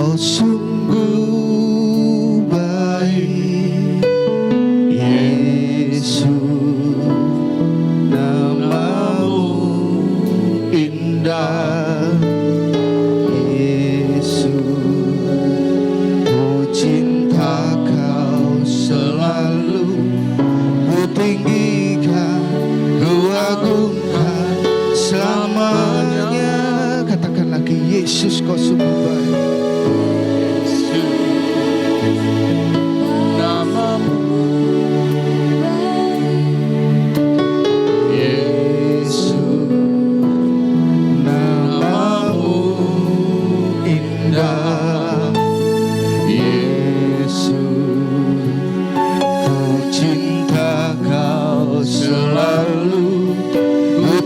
Kau sungguh baik, Yesus, namamu indah, Yesus, ku cinta Kau selalu, ku tinggikan, ku agungkan selamanya. Katakan lagi, Yesus Kau sungguh baik.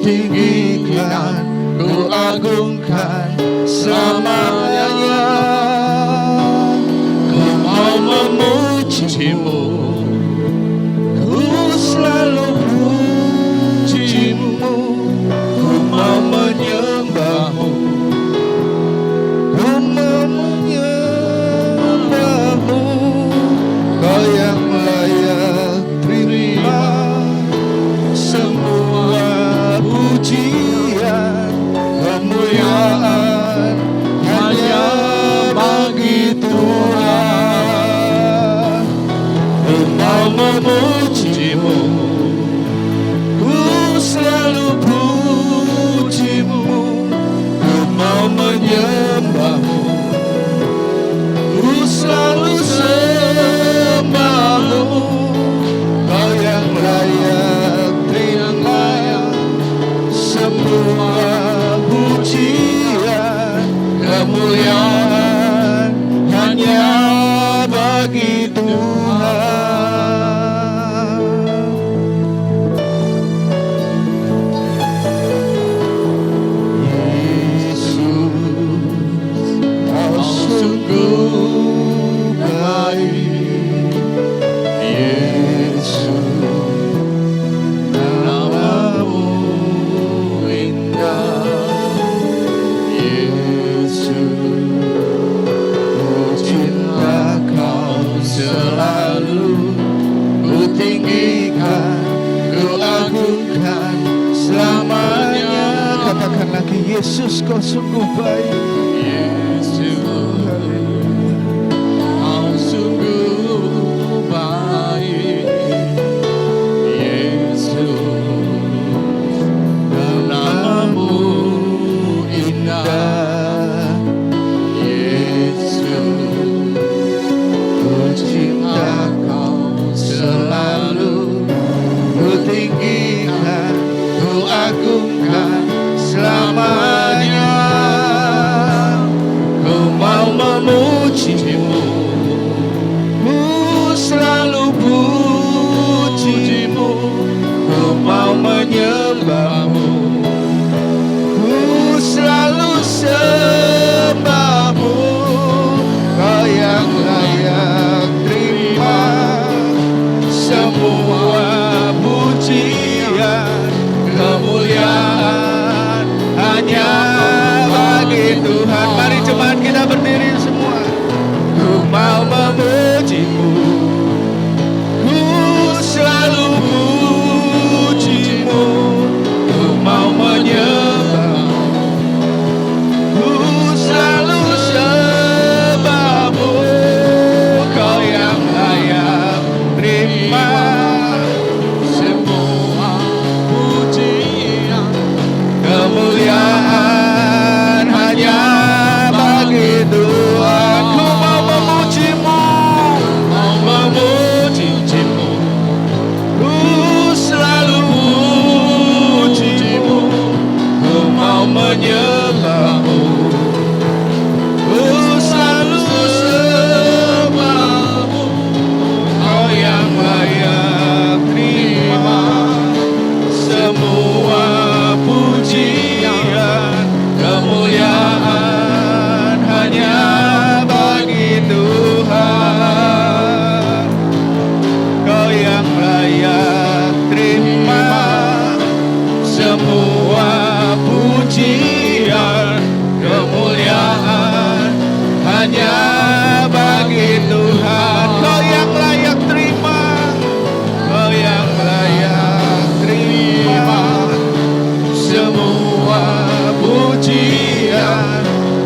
Tinggikan, ku agungkan selamanya. Ku mau memujimu, ku selalu pujimu. Ku mau menyembahmu, ku mau menyembahmu. Kau yang layak terima semua pujian, kemuliaan hanya bagi Tuhan.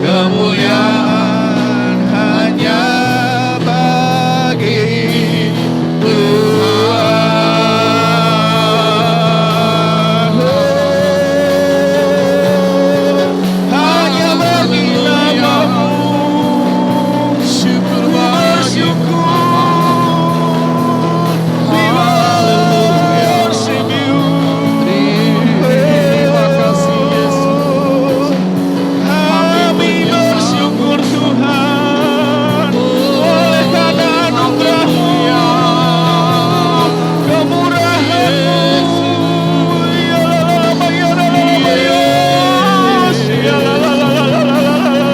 kemuliaan hanya bagi Tuhan. Hanya bagi nama-Mu. Syukur bersyukur. We worship You. Terima kasih Yesus. Kami bersyukur Tuhan oleh karena anugerah-Mu, kemurahan-Mu.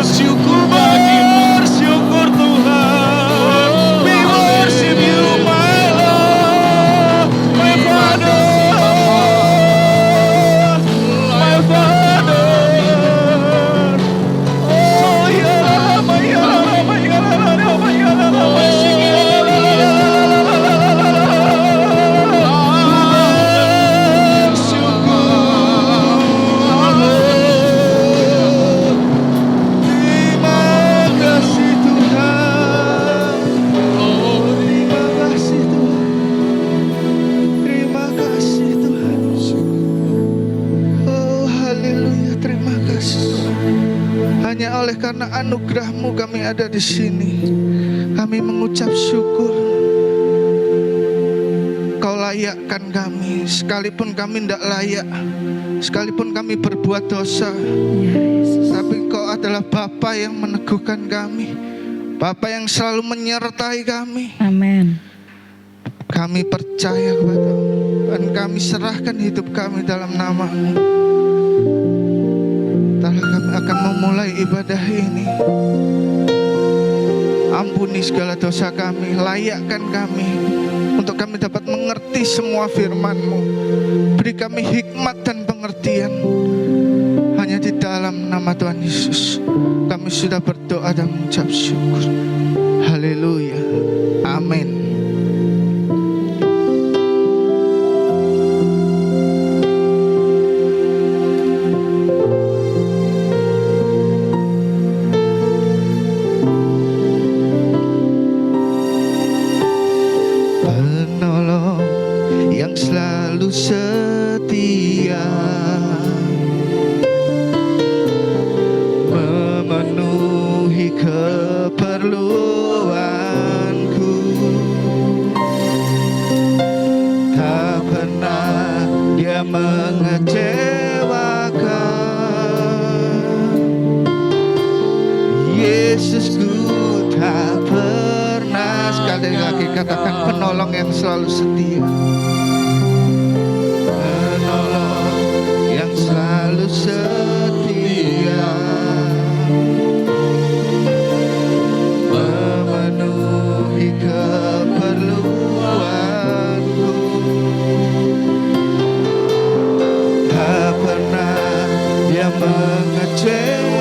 Syukur bagi-Mu, syukur Tuhan. We worship You, my Lord, my Father, my Father. Oh ya Rama, ya Rama, ya Rama, ya Rama, terima kasih Tuhan. Terima kasih Tuhan. Terima kasih Tuhan. Oh haleluya, terima kasih Tuhan. Hanya oleh karena anugerah-Mu kami ada di sini. Kami mengucap syukur. Kau layakkan kami, sekalipun kami tidak layak, sekalipun kami berbuat dosa, tapi Kau adalah Bapa yang meneguhkan kami, Bapa yang selalu menyertai kami. Amin. Kami percaya kepada-Mu dan kami serahkan hidup kami dalam nama-Mu. Telah kami akan memulai ibadah ini. Ampuni segala dosa kami, layakkan kami untuk kami dapat mengerti semua firman-Mu. Beri kami hikmat dan pengertian. Hanya di dalam nama Tuhan Yesus kami sudah berdoa dan mengucap syukur. Haleluya. Amin. Penolong yang selalu setia, memenuhi keperluanku. Tak pernah Dia mengecewakan. Yesusku tak pernah. Sekali lagi katakan, penolong yang selalu setia. Penolong yang selalu setia, memenuhi keperluanku. Tak pernah Dia mengecewakan.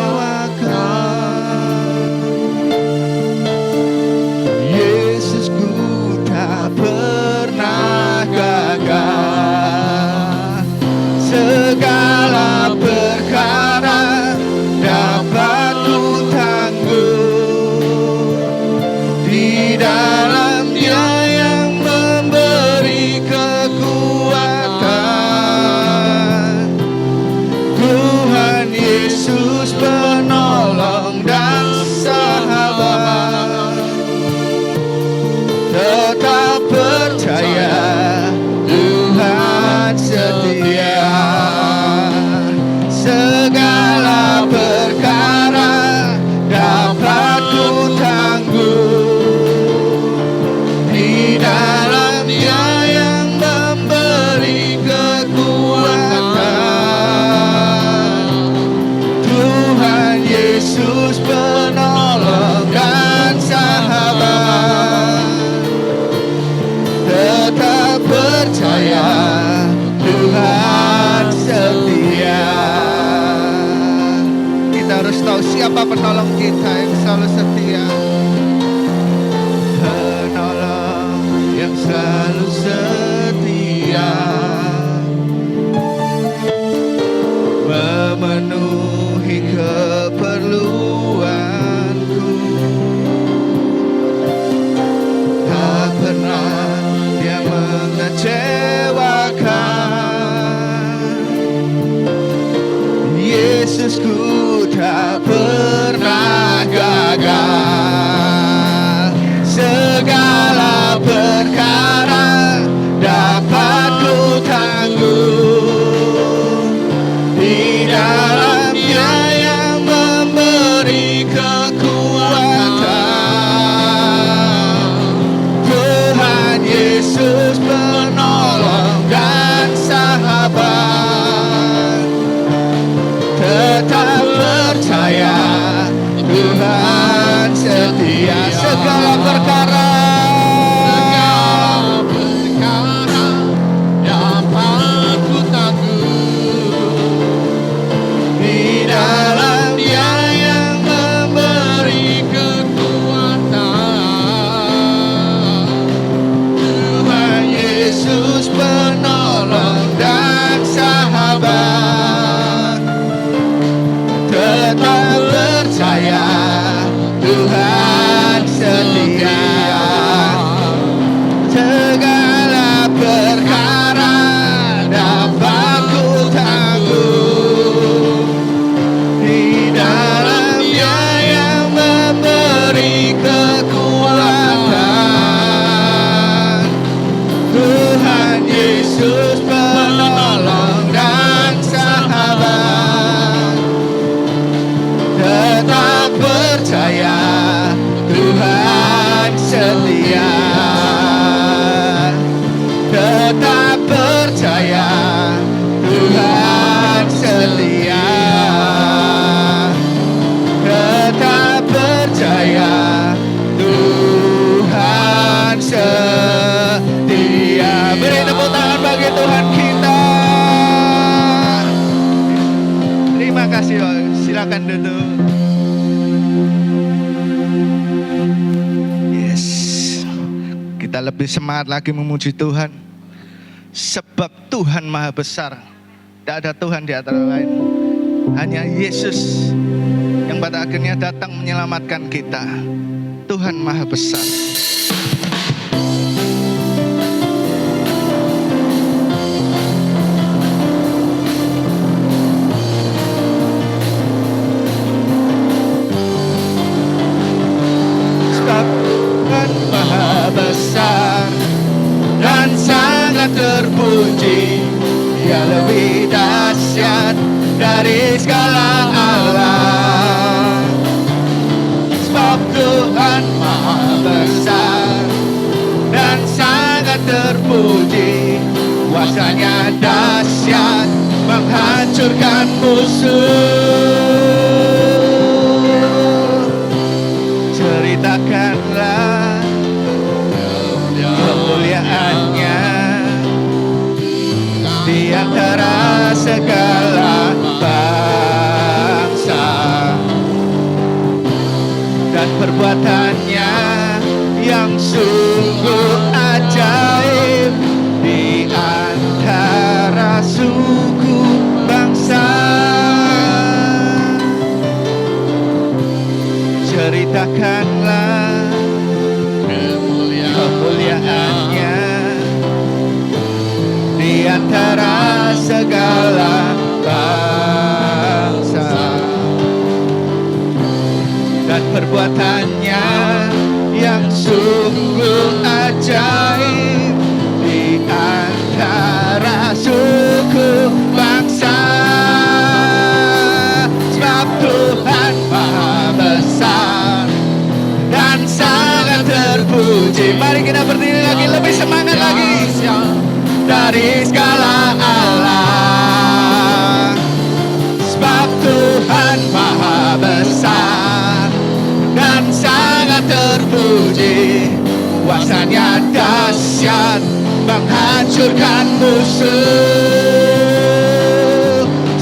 Yesusku tak pernah gagal. Segala perkara dapat ku tanggung di dalam Dia yang memberi kekuatan. Tuhan Yesus penolong dan sahabat. Tetap percaya Tuhan setia. Segala perkara dapat ku tanggung di dalam Dia yang memberi kekuatan. Tuhan Yesus penolong dan sahabat. Tetap percaya Tuhan setia. Kita harus tahu siapa penolong kita yang selalu setia. Penolong yang selalu setia, memenuhi keperluan. perkara dapat ku tanggung, di dalam Dia yang memberi kekuatan. Tuhan Yesus penolong dan sahabat, tetap percaya Tuhan setia. Segala perkara dapat ku tanggung, di dalam Dia yang memberi kekuatan. Tuhan Yesus penolong dan sahabat, tetap percaya Tuhan setia. Segala perkara dapat ku tanggung, di dalam Dia yang memberi kekuatan. Tuhan Yesus penolong dan sahabat, tetap percaya Tuhan setia. Tetap percaya Tuhan setia. Tetap percaya Tuhan setia. Beri tepuk tangan bagi Tuhan kita. Terima kasih, silakan duduk. Yes, kita lebih semangat lagi memuji Tuhan, sebab Tuhan Maha Besar. Tidak ada Tuhan di antara lain, hanya Yesus yang pada akhirnya datang menyelamatkan kita. Tuhan Maha Besar. Sebab Tuhan Maha Besar dan sangat terpuji, Dia lebih dahsyat dari segala Allah. Sebab Tuhan Maha Besar dan sangat terpuji, kuasanya dahsyat menghancurkan musuh. Ceritakanlah kemuliaannya di antara segala bangsa, dan perbuatannya yang sungguh ajaib di antara suku bangsa. Ceritakanlah kemuliaannya di antara segala bangsa, dan perbuatannya yang sungguh ajaib di antara suku bangsa. Sebab Tuhan Maha Besar dan sangat terpuji. Mari kita berdiri lagi, lebih semangat lagi. Dari segala Allah. Sebab Tuhan Maha Besar dan sangat terpuji, kuasanya dahsyat menghancurkan musuh.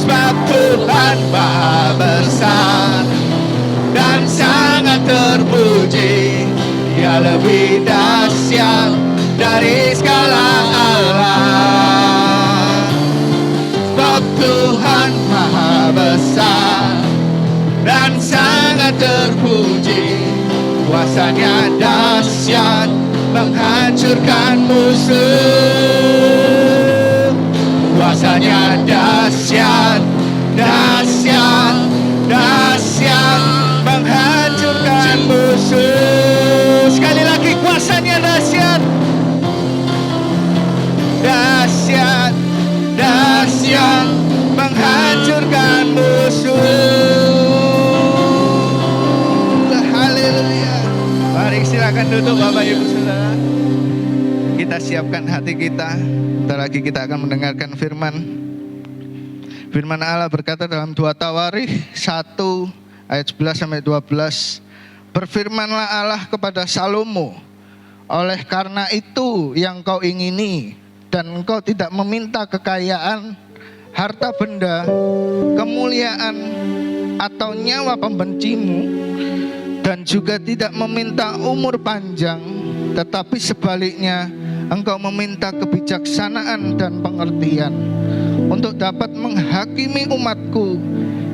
Sebab Tuhan Maha Besar dan sangat terpuji, Dia lebih dahsyat dari segala Allah. Sebab Tuhan Maha Besar dan sangat terpuji, kuasanya dahsyat menghancurkan musuh. Kuasanya dahsyat, dahsyat, dahsyat menghancurkan musuh. Sekali lagi, kuasanya dahsyat, Silakan duduk Bapak Ibu Saudara. Kita siapkan hati kita. Bentar lagi kita akan mendengarkan firman. Firman Allah berkata dalam 2 Tawarikh 1 ayat 11 sampai 12. Berfirmanlah Allah kepada Salomo, oleh karena itu yang kau ingini dan engkau tidak meminta kekayaan, harta benda, kemuliaan, atau nyawa pembencimu, dan juga tidak meminta umur panjang, tetapi sebaliknya engkau meminta kebijaksanaan dan pengertian untuk dapat menghakimi umatku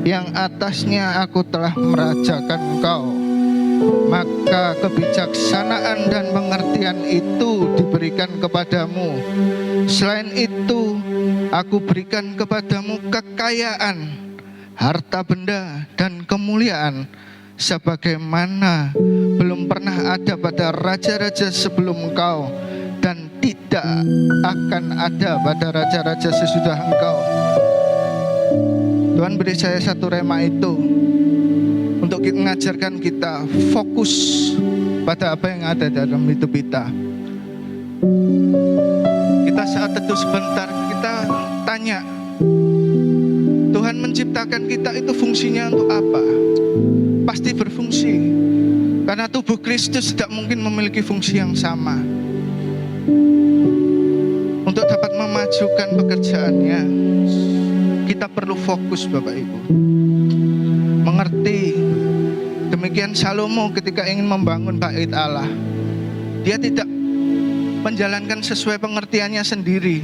yang atasnya aku telah merajakan engkau. Maka kebijaksanaan dan pengertian itu diberikan kepadamu. Selain itu, aku berikan kepadamu kekayaan, harta benda, dan kemuliaan, sebagaimana belum pernah ada pada raja-raja sebelum engkau, dan tidak akan ada pada raja-raja sesudah engkau. Tuhan beri saya satu rema itu untuk mengajarkan kita fokus pada apa yang ada dalam hidup kita. Kita saat teduh sebentar, kita tanya, Tuhan menciptakan kita itu fungsinya untuk apa? Pasti berfungsi, karena tubuh Kristus tidak mungkin memiliki fungsi yang sama. Untuk dapat memajukan pekerjaannya, kita perlu fokus Bapak Ibu, mengerti. Demikian Salomo ketika ingin membangun bait Allah, dia tidak menjalankan sesuai pengertiannya sendiri,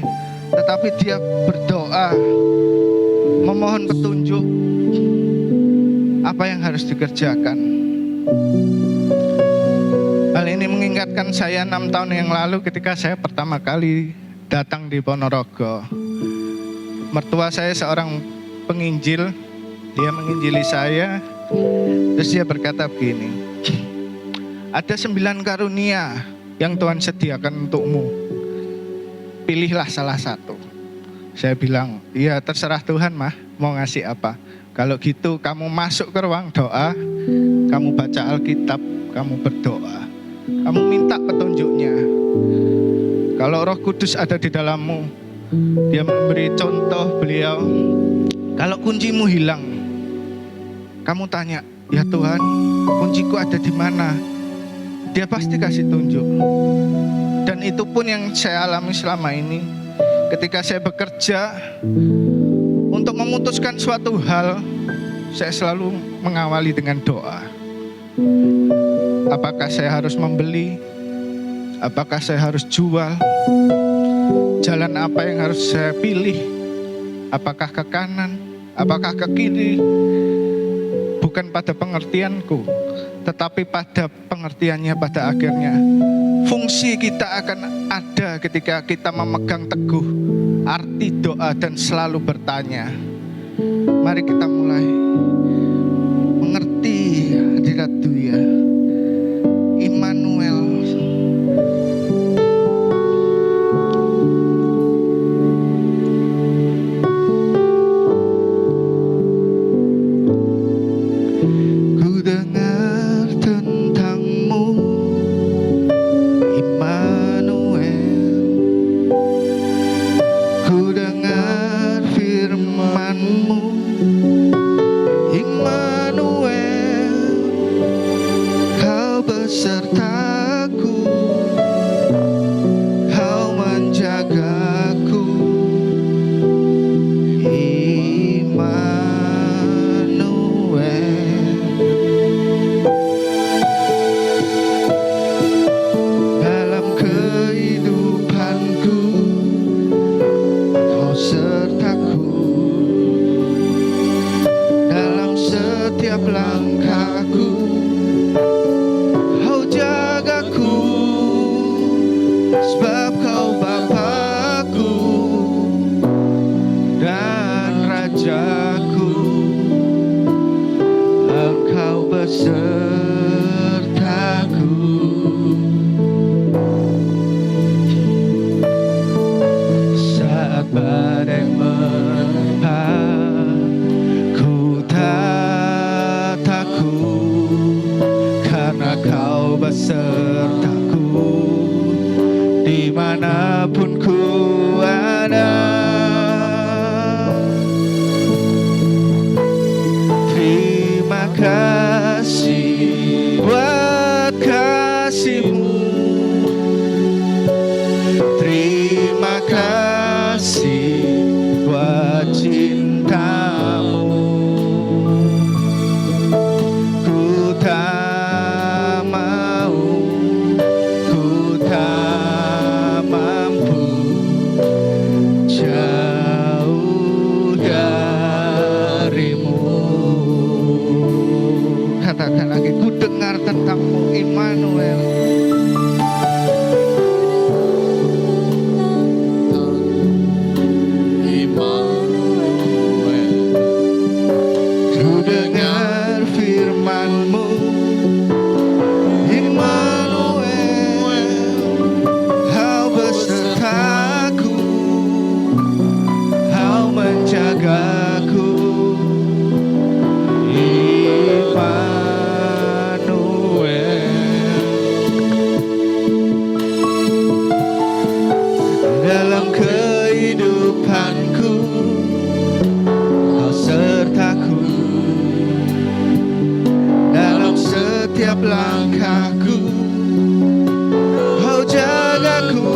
tetapi dia berdoa, memohon petunjuk apa yang harus dikerjakan. Hal ini mengingatkan saya 6 tahun yang lalu ketika saya pertama kali datang di Ponorogo. Mertua saya seorang penginjil, dia menginjili saya. Terus dia berkata begini, ada 9 karunia yang Tuhan sediakan untukmu, pilihlah salah satu. Saya bilang, iya terserah Tuhan mah, mau ngasih apa. Kalau gitu kamu masuk ke ruang doa, kamu baca Alkitab, kamu berdoa, kamu minta petunjuknya. Kalau Roh Kudus ada di dalammu, dia memberi contoh beliau, kalau kuncimu hilang, kamu tanya, ya Tuhan, kunciku ada di mana? Dia pasti kasih tunjuk. Dan itu pun yang saya alami selama ini. Ketika saya bekerja, untuk memutuskan suatu hal, saya selalu mengawali dengan doa. Apakah saya harus membeli? Apakah saya harus jual? Jalan apa yang harus saya pilih? Apakah ke kanan? Apakah ke kiri? Bukan pada pengertianku, tetapi pada pengertiannya pada akhirnya. Fungsi kita akan ada ketika kita memegang teguh arti doa dan selalu bertanya. Mari kita mulai mengerti hadirat Dia, Immanuel. Setiap langkahku, kau jaga. dimanapun ku ada. Terima kasih buat kasih-Mu. Terima kasih buat cinta-Mu. Ku tak mau, ku tak mampu jauh dari-Mu. Katakan lagi, ku dengar tentang-Mu, Immanuel. Ku dengar firman-Mu, Immanuel. Kau besertaku, Kau menjagaku, Immanuel. Dalam kehidupanku Kau sertaku, dalam setiap langkahku Kau jagaku,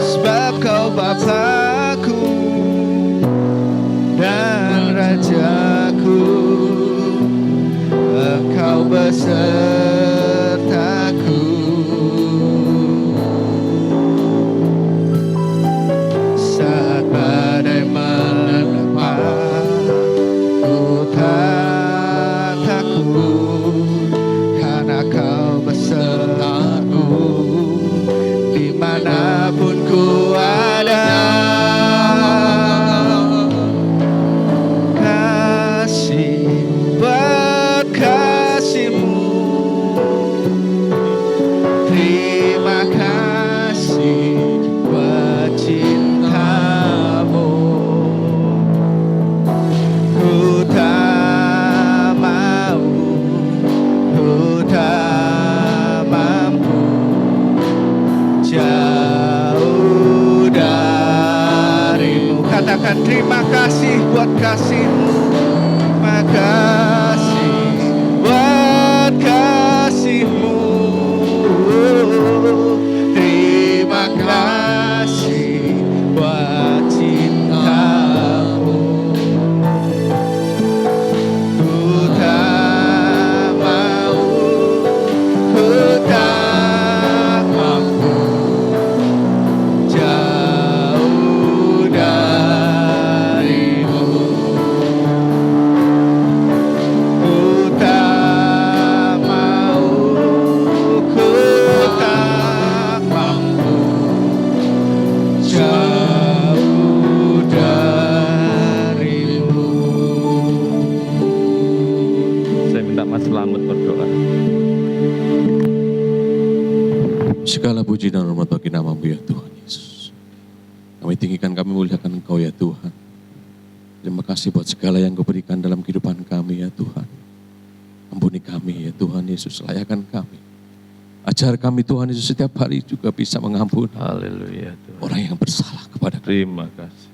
sebab Kau Bapakku dan Rajaku. Engkau besertaku. Saat badai menerpa, ku tak takut, karena Kau besertaku. Dimanapun ku ada. Kasih buat kasih-Mu. Terima kasih buat cinta-Mu. Ku tak mau, ku tak mampu jauh dari-Mu. Katakan terima kasih buat kasih-Mu. Terima kasih buat kasih-Mu. Terima kasih buat cinta-Mu. Ku tak mau, ku tak mampu jauh dari-Mu. Ku tak mau, ku tak mampu jauh dari-Mu. Saya minta Mas Selamat berdoa. Segala puji dan hormat bagi nama-Mu ya Tuhan Yesus. Kami tinggikan, kami muliakan Engkau ya Tuhan. Terima kasih buat segala yang Kau berikan dalam kehidupan kami ya Tuhan. Ampuni kami ya Tuhan Yesus, layakan kami. Ajar kami Tuhan Yesus setiap hari juga bisa mengampuni Haleluya Tuhan. orang yang bersalah kepada kami. Terima kasih.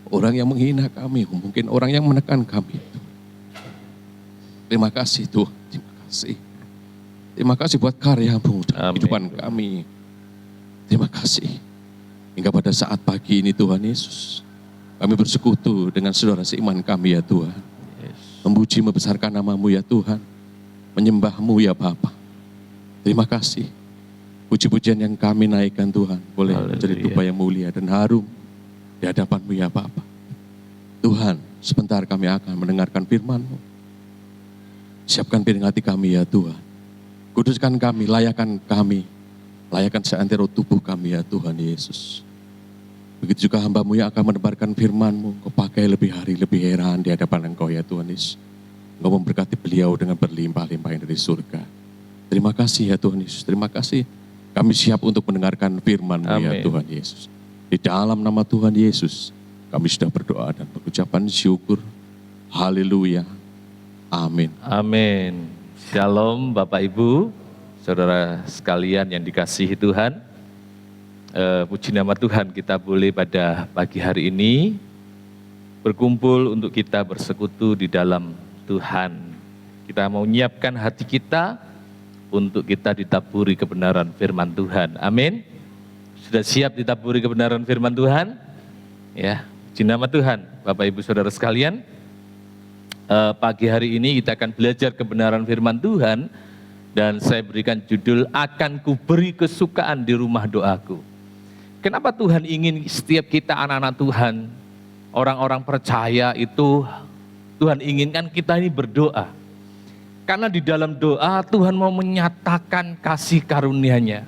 Orang yang menghina kami, mungkin orang yang menekan kami. Terima kasih Tuhan, terima kasih. Terima kasih buat karya-Mu dalam Amin. kehidupan kami. Terima kasih. Hingga pada saat pagi ini Tuhan Yesus, kami bersekutu dengan saudara seiman kami ya Tuhan. Yes. Memuji membesarkan nama-Mu ya Tuhan. Menyembah-Mu ya Bapa. Terima kasih. Puji-pujian yang kami naikkan Tuhan, boleh menjadi Haleluya. tupa yang mulia dan harum di hadapan-Mu ya Bapa. Tuhan, sebentar kami akan mendengarkan firman-Mu. Siapkan piring hati kami ya Tuhan. Kuduskan kami, layakan seantero tubuh kami ya Tuhan Yesus. Begitu juga hamba-Mu yang akan menebarkan firman-Mu, Kau pakai lebih hari, lebih heran di hadapan Engkau ya Tuhan Yesus. Engkau memberkati beliau dengan berlimpah-limpah yang dari surga. Terima kasih ya Tuhan Yesus, terima kasih. Kami siap untuk mendengarkan firman-Mu ya Amin. Tuhan Yesus. Di dalam nama Tuhan Yesus, kami sudah berdoa dan berucapan syukur. Haleluya. Amin. Amin. Shalom Bapak Ibu, saudara sekalian yang dikasihi Tuhan. Puji nama Tuhan, kita boleh pada pagi hari ini berkumpul untuk kita bersekutu di dalam Tuhan. Kita mau menyiapkan hati kita untuk kita ditaburi kebenaran firman Tuhan. Amin. Sudah siap ditaburi kebenaran firman Tuhan? Ya, puji nama Tuhan. Bapak Ibu Saudara sekalian, pagi hari ini kita akan belajar kebenaran firman Tuhan, dan saya berikan judul, akan kuberi kesukaan di rumah doaku. Kenapa Tuhan ingin setiap kita anak-anak Tuhan, orang-orang percaya itu, Tuhan inginkan kita ini berdoa. Karena di dalam doa Tuhan mau menyatakan kasih karunia-Nya.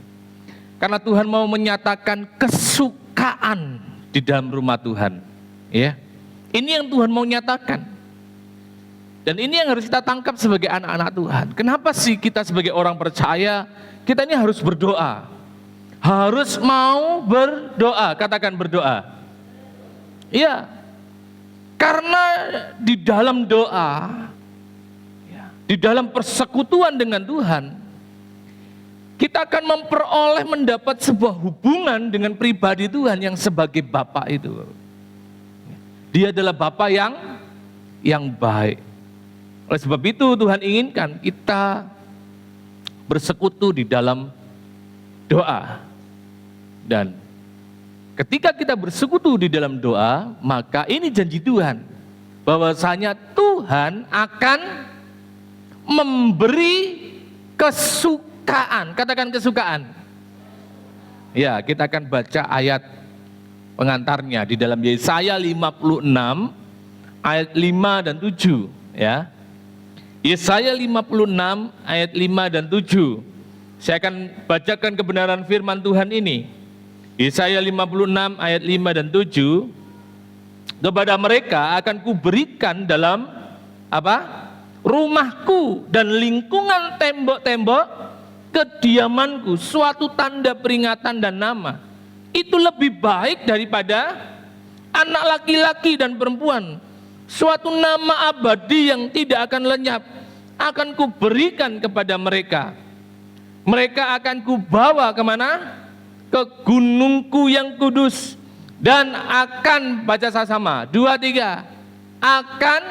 Karena Tuhan mau menyatakan kesukaan di dalam rumah Tuhan. Ya, ini yang Tuhan mau nyatakan. Dan ini yang harus kita tangkap sebagai anak-anak Tuhan. Kenapa sih kita sebagai orang percaya, kita ini harus berdoa? Harus mau berdoa, katakan berdoa. Iya, karena di dalam doa, di dalam persekutuan dengan Tuhan, kita akan memperoleh mendapat sebuah hubungan dengan pribadi Tuhan yang sebagai Bapa itu. Dia adalah Bapa yang baik. Oleh sebab itu Tuhan inginkan kita bersekutu di dalam doa. Dan ketika kita bersekutu di dalam doa, maka ini janji Tuhan, bahwasanya Tuhan akan memberi kesukaan. Katakan kesukaan. Ya, kita akan baca ayat pengantarnya di dalam Yesaya 56 ayat 5 dan 7, ya. Yesaya 56 ayat 5 dan 7. Saya akan bacakan kebenaran firman Tuhan ini. Yesaya 56 ayat 5 dan 7. Kepada mereka akan kuberikan dalam rumahku dan lingkungan tembok-tembok kediamanku suatu tanda peringatan dan nama. Itu lebih baik daripada anak laki-laki dan perempuan. Suatu nama abadi yang tidak akan lenyap akan kuberikan kepada mereka. Mereka akan kubawa kemana? Ke gunungku yang kudus, dan akan, baca sama-sama, 2, 3, akan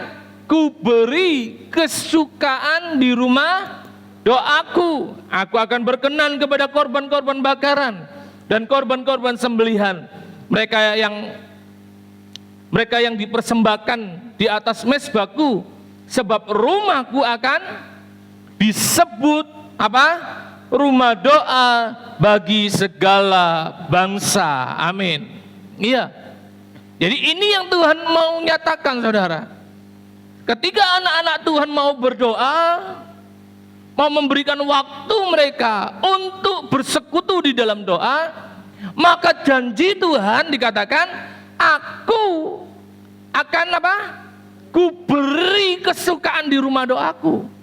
kuberi kesukaan di rumah doaku. Aku akan berkenan kepada korban-korban bakaran dan korban-korban sembelihan. Mereka yang dipersembahkan di atas mezbahku, sebab rumahku akan disebut rumah doa bagi segala bangsa. Amin. Iya. Jadi ini yang Tuhan mau nyatakan, saudara. Ketika anak-anak Tuhan mau berdoa, mau memberikan waktu mereka untuk bersekutu di dalam doa, maka janji Tuhan dikatakan, aku akan ku beri kesukaan di rumah doaku.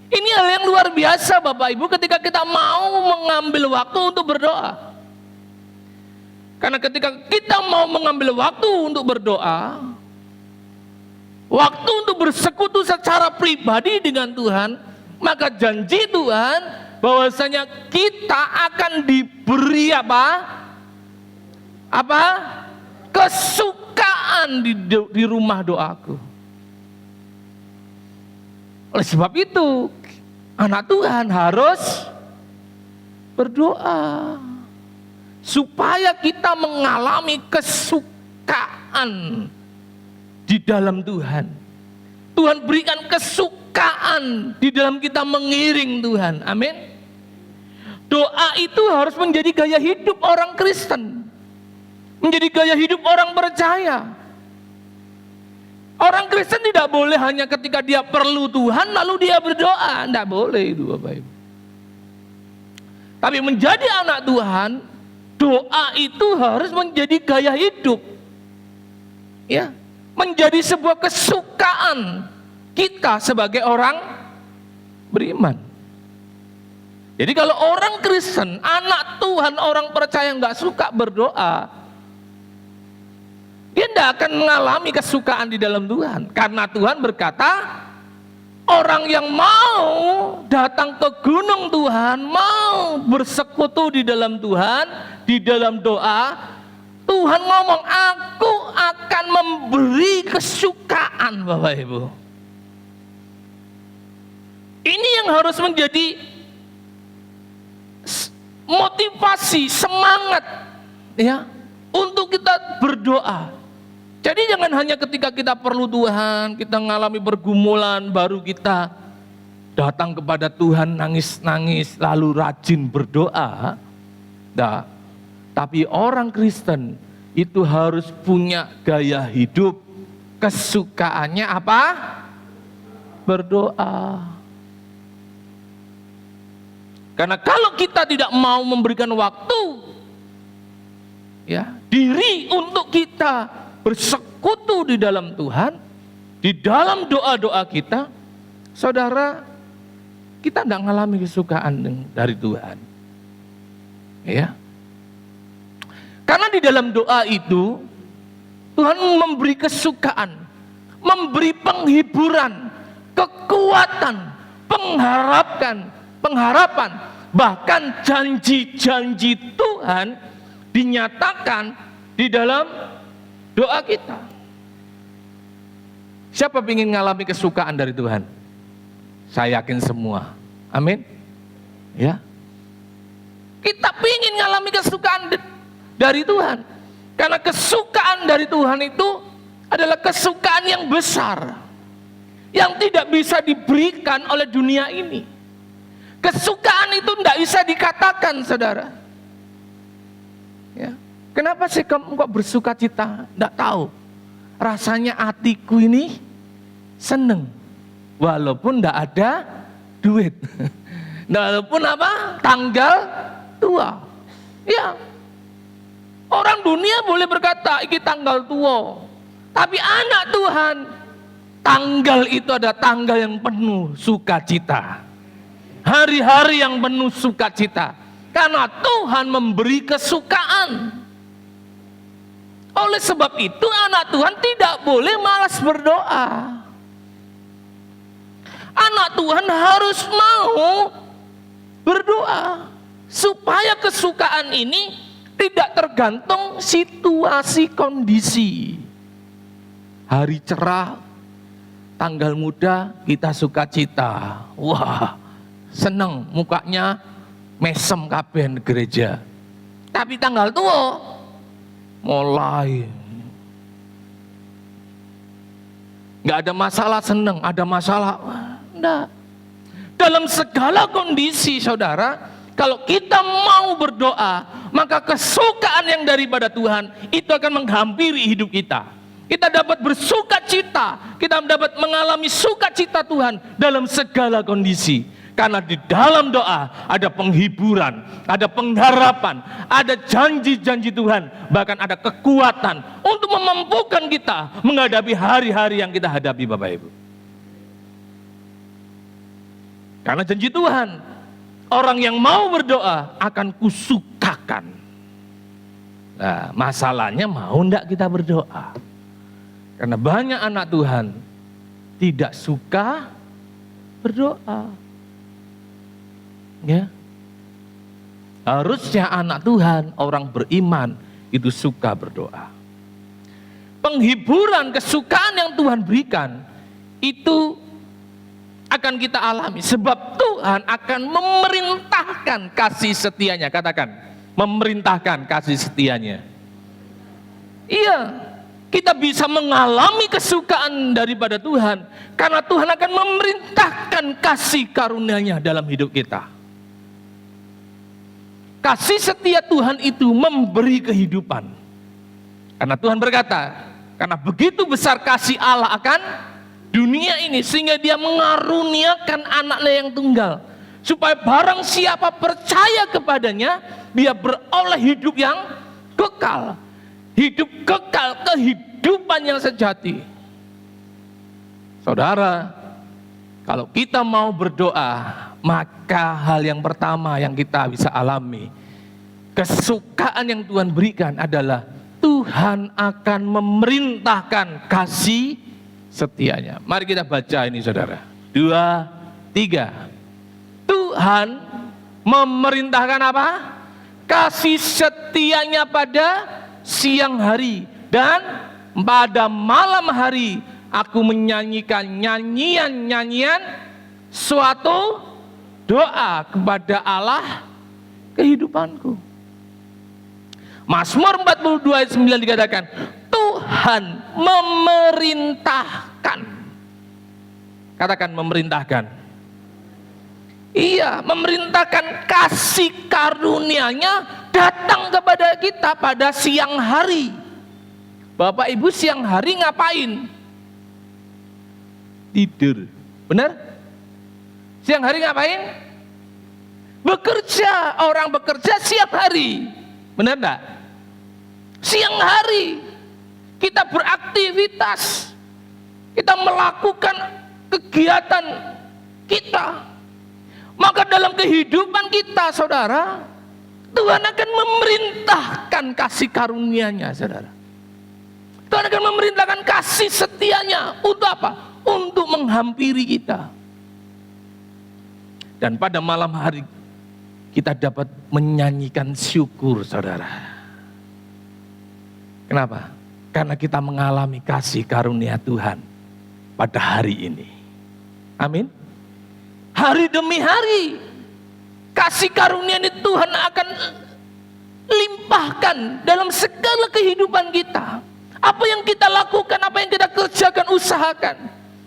Ini hal yang luar biasa Bapak Ibu ketika kita mau mengambil waktu untuk berdoa. Karena ketika kita mau mengambil waktu untuk berdoa, waktu untuk bersekutu secara pribadi dengan Tuhan, maka janji Tuhan bahwasanya kita akan diberi kesukaan di rumah doaku. Oleh sebab itu, anak Tuhan harus berdoa supaya kita mengalami kesukaan di dalam Tuhan. Tuhan berikan kesukaan di dalam kita mengiring Tuhan. Amin. Doa itu harus menjadi gaya hidup orang Kristen, menjadi gaya hidup orang percaya. Orang Kristen tidak boleh hanya ketika dia perlu Tuhan lalu dia berdoa, tidak boleh itu Bapak Ibu. Tapi menjadi anak Tuhan, doa itu harus menjadi gaya hidup, ya, menjadi sebuah kesukaan kita sebagai orang beriman. Jadi kalau orang Kristen, anak Tuhan, orang percaya nggak suka berdoa, dia tidak akan mengalami kesukaan di dalam Tuhan. Karena Tuhan berkata, Orang yang mau datang ke gunung Tuhan, mau bersekutu di dalam Tuhan, di dalam doa, Tuhan ngomong, aku akan memberi kesukaan, Bapak Ibu. Ini yang harus menjadi motivasi, semangat ya untuk kita berdoa. Jadi jangan hanya ketika kita perlu Tuhan, kita mengalami pergumulan, baru kita datang kepada Tuhan nangis-nangis, lalu rajin berdoa. Nah, tapi orang Kristen itu harus punya gaya hidup, kesukaannya apa? Berdoa. Karena kalau kita tidak mau memberikan waktu, ya, diri untuk kita bersekutu di dalam Tuhan, di dalam doa-doa kita, saudara, kita tidak mengalami kesukaan dari Tuhan. Ya. Karena di dalam doa itu, Tuhan memberi kesukaan, memberi penghiburan, kekuatan, pengharapan, bahkan janji-janji Tuhan dinyatakan di dalam doa kita. Siapa ingin mengalami kesukaan dari Tuhan? Saya yakin semua. Amin. Ya. Kita ingin mengalami kesukaan dari Tuhan. Karena kesukaan dari Tuhan itu adalah kesukaan yang besar, yang tidak bisa diberikan oleh dunia ini. Kesukaan itu tidak bisa dikatakan, saudara. Ya. Kenapa sih kamu kok bersuka cita? Tidak tahu. Rasanya hatiku ini seneng, walaupun tidak ada duit. Walaupun apa? Tanggal tua. Ya. Orang dunia boleh berkata, ini tanggal tua. Tapi anak Tuhan, tanggal itu ada tanggal yang penuh sukacita. Hari-hari yang penuh sukacita. Karena Tuhan memberi kesukaan. Oleh sebab itu anak Tuhan tidak boleh malas berdoa. Anak Tuhan harus mau berdoa. Supaya kesukaan ini tidak tergantung situasi kondisi. Hari cerah, tanggal muda, kita sukacita. Wah, seneng mukanya mesem kabeh gereja. Tapi tanggal tua mulai nggak ada masalah seneng, ada masalah enggak. Dalam segala kondisi, saudara, kalau kita mau berdoa, maka kesukaan yang daripada Tuhan itu akan menghampiri hidup kita. Kita dapat bersukacita, kita dapat mengalami sukacita Tuhan dalam segala kondisi. Karena di dalam doa ada penghiburan, ada pengharapan, ada janji-janji Tuhan, bahkan ada kekuatan untuk memampukan kita menghadapi hari-hari yang kita hadapi, Bapak Ibu. Karena janji Tuhan, orang yang mau berdoa akan kusukakan. Nah, masalahnya mau enggak kita berdoa? Karena banyak anak Tuhan tidak suka berdoa. Ya. Harusnya anak Tuhan, orang beriman itu suka berdoa. Penghiburan, kesukaan yang Tuhan berikan itu akan kita alami sebab Tuhan akan memerintahkan kasih setianya. Katakan, memerintahkan kasih setianya. Iya, kita bisa mengalami kesukaan daripada Tuhan karena Tuhan akan memerintahkan kasih karunia-Nya dalam hidup kita. Kasih setia Tuhan itu memberi kehidupan. Karena Tuhan berkata, karena begitu besar kasih Allah akan dunia ini, sehingga Dia mengaruniakan anaknya yang tunggal, supaya barang siapa percaya kepadanya, dia beroleh hidup yang kekal. Hidup kekal, kehidupan yang sejati. Saudara, kalau kita mau berdoa, maka hal yang pertama yang kita bisa alami, kesukaan yang Tuhan berikan adalah Tuhan akan memerintahkan kasih setianya. Mari kita baca ini, saudara. 2, 3. Tuhan memerintahkan apa? Kasih setianya pada siang hari, dan pada malam hari aku menyanyikan nyanyian-nyanyian suatu doa kepada Allah kehidupanku. Mazmur 42 ayat 9 dikatakan, Tuhan memerintahkan. Katakan memerintahkan. Iya, memerintahkan kasih karunia-Nya datang kepada kita pada siang hari. Bapak Ibu siang hari ngapain? Tidur. Benar? Siang hari ngapain? Bekerja. Orang bekerja siang hari. Benar enggak? Siang hari kita beraktivitas. Kita melakukan kegiatan kita. Maka dalam kehidupan kita, saudara, Tuhan akan memerintahkan kasih karunia-Nya, saudara. Tuhan akan memerintahkan kasih setianya. Untuk apa? Untuk menghampiri kita. Dan pada malam hari kita dapat menyanyikan syukur, saudara. Kenapa? Karena kita mengalami kasih karunia Tuhan pada hari ini. Amin. Hari demi hari kasih karunia ini Tuhan akan limpahkan dalam segala kehidupan kita. Apa yang kita lakukan, apa yang kita kerjakan, usahakan.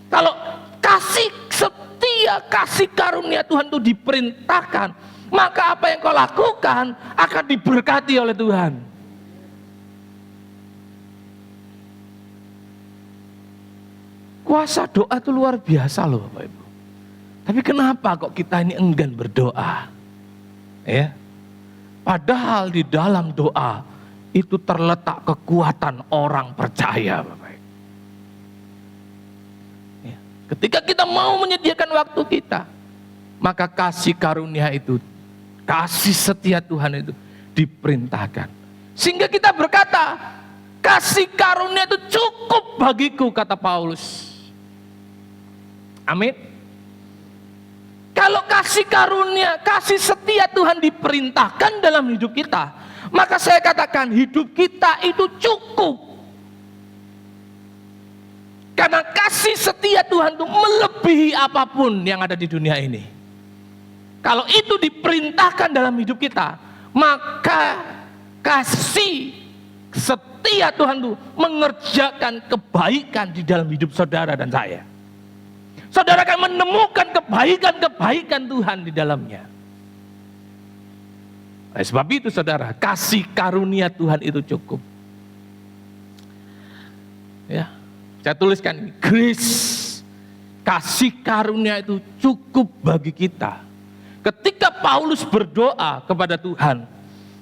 Kalau kasih setia, kasih karunia Tuhan itu diperintahkan, maka apa yang kau lakukan akan diberkati oleh Tuhan. Kuasa doa itu luar biasa loh Bapak Ibu. Tapi kenapa kok kita ini enggan berdoa? Ya. Padahal di dalam doa itu terletak kekuatan orang percaya, Bapak. Ya. Ketika kita mau menyediakan waktu kita, maka kasih karunia itu, kasih setia Tuhan itu diperintahkan. Sehingga kita berkata, kasih karunia itu cukup bagiku, kata Paulus. Amin. Kalau kasih karunia, kasih setia Tuhan diperintahkan dalam hidup kita, maka saya katakan hidup kita itu cukup. Karena kasih setia Tuhan itu melebihi apapun yang ada di dunia ini. Kalau itu diperintahkan dalam hidup kita, maka kasih setia Tuhan itu mengerjakan kebaikan di dalam hidup saudara dan saya. Saudara akan menemukan kebaikan-kebaikan Tuhan di dalamnya. Oleh sebab itu saudara, kasih karunia Tuhan itu cukup. Ya, saya tuliskan ini, grace, kasih karunia itu cukup bagi kita. Ketika Paulus berdoa kepada Tuhan,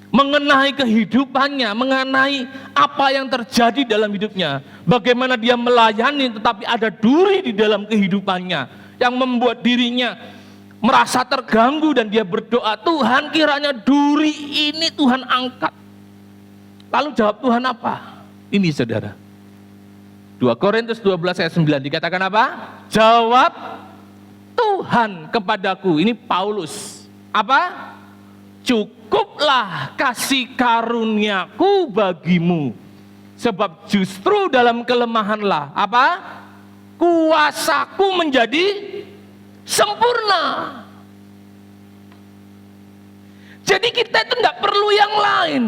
mengenai kehidupannya, mengenai apa yang terjadi dalam hidupnya, bagaimana dia melayani tetapi ada duri di dalam kehidupannya yang membuat dirinya merasa terganggu, dan dia berdoa, Tuhan kiranya duri ini Tuhan angkat. Lalu jawab Tuhan apa? Ini saudara, 2 Korintus 12 ayat 9 dikatakan apa? Jawab Tuhan kepadaku, ini Paulus, apa? Cukuplah kasih karuniaku bagimu, sebab justru dalam kelemahanlah apa? Kuasaku menjadi sempurna. Jadi kita itu tidak perlu yang lain.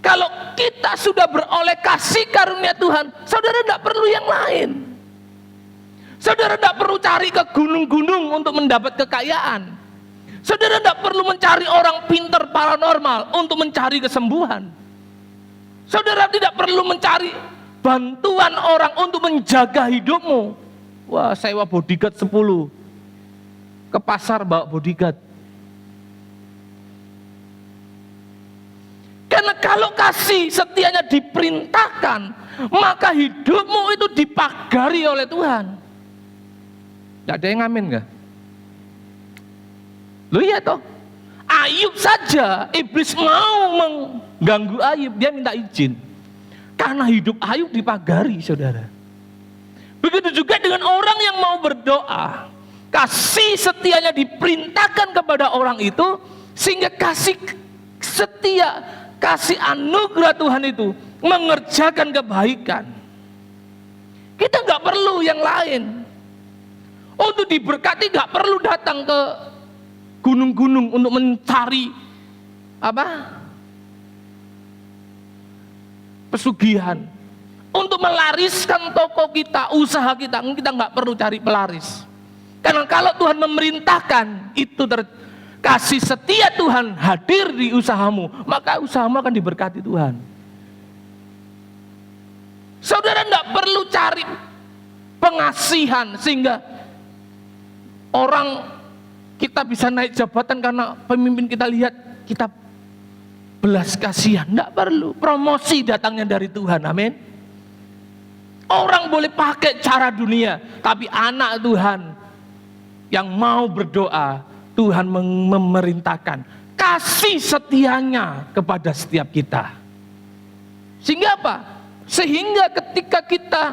Kalau kita sudah beroleh kasih karunia Tuhan, saudara tidak perlu yang lain. Saudara tidak perlu cari ke gunung-gunung untuk mendapat kekayaan. Saudara tidak perlu mencari orang pintar paranormal untuk mencari kesembuhan. Saudara tidak perlu mencari bantuan orang untuk menjaga hidupmu. Wah, sewa bodyguard 10. Ke pasar bawa bodyguard. Karena kalau kasih setianya diperintahkan, maka hidupmu itu dipagari oleh Tuhan. Tidak ada yang amin gak? Loh iya toh, Ayub saja iblis mau mengganggu Ayub, dia minta izin. Karena hidup Ayub dipagari, saudara. Begitu juga dengan orang yang mau berdoa. Kasih setianya diperintahkan kepada orang itu, sehingga kasih setia, kasih anugerah Tuhan itu mengerjakan kebaikan. Kita nggak perlu yang lain. Untuk diberkati nggak perlu datang ke gunung-gunung untuk mencari pesugihan. Untuk melariskan toko kita, usaha kita nggak perlu cari pelaris. Karena kalau Tuhan memerintahkan itu kasih setia Tuhan hadir di usahamu, maka usahamu akan diberkati Tuhan. Saudara nggak perlu cari pengasihan sehingga orang kita bisa naik jabatan karena pemimpin kita lihat kita belas kasihan. Nggak perlu. Promosi datangnya dari Tuhan. Amin. Orang boleh pakai cara dunia, tapi anak Tuhan yang mau berdoa, Tuhan memerintahkan kasih setianya kepada setiap kita. Sehingga apa? Sehingga ketika kita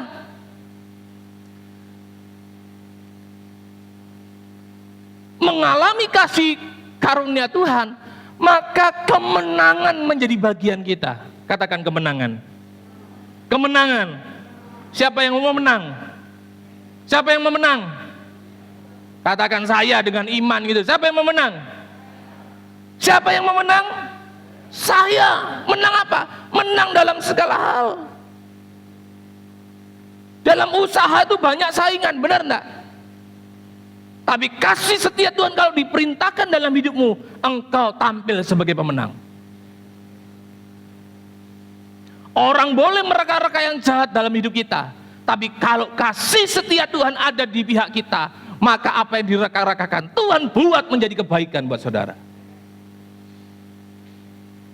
mengalami kasih karunia Tuhan, maka kemenangan menjadi bagian kita. Katakan kemenangan. Kemenangan. Siapa yang mau menang? Siapa yang mau menang? Katakan saya dengan iman gitu. Siapa yang mau menang? Siapa yang mau menang? Saya. Menang apa? Menang dalam segala hal. Dalam usaha itu banyak saingan, benar enggak? Tapi kasih setia Tuhan kalau diperintahkan dalam hidupmu, engkau tampil sebagai pemenang. Orang boleh mereka-reka yang jahat dalam hidup kita, tapi kalau kasih setia Tuhan ada di pihak kita, maka apa yang direka-rekakan Tuhan buat menjadi kebaikan buat saudara.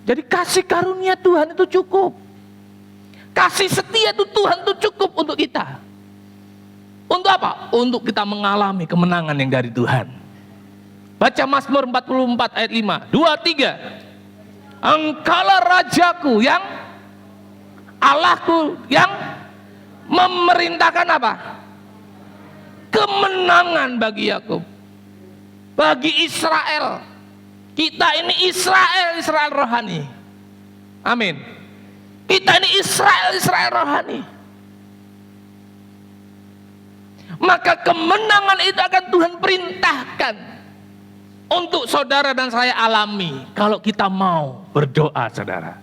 Jadi kasih karunia Tuhan itu cukup. Kasih setia itu Tuhan itu cukup untuk kita. Untuk apa? Untuk kita mengalami kemenangan yang dari Tuhan. Baca Mazmur 44 ayat 5. 2, 3. Engkaulah Rajaku yang Allahku yang memerintahkan apa? Kemenangan bagi Yakub, bagi Israel. Kita ini Israel rohani. Amin. Kita ini Israel rohani. Maka kemenangan itu akan Tuhan perintahkan untuk saudara dan saya alami kalau kita mau berdoa, saudara.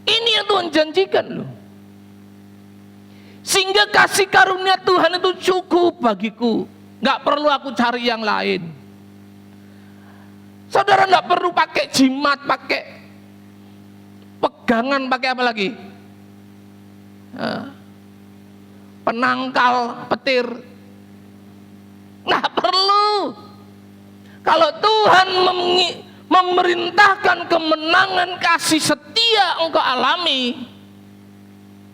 Ini yang Tuhan janjikan loh. Sehingga kasih karunia Tuhan itu cukup bagiku. Gak perlu aku cari yang lain. Saudara gak perlu pakai jimat, pakai pegangan, pakai apa lagi? Penangkal, petir. Gak perlu. Kalau Tuhan memerintahkan kemenangan kasih setia engkau alami,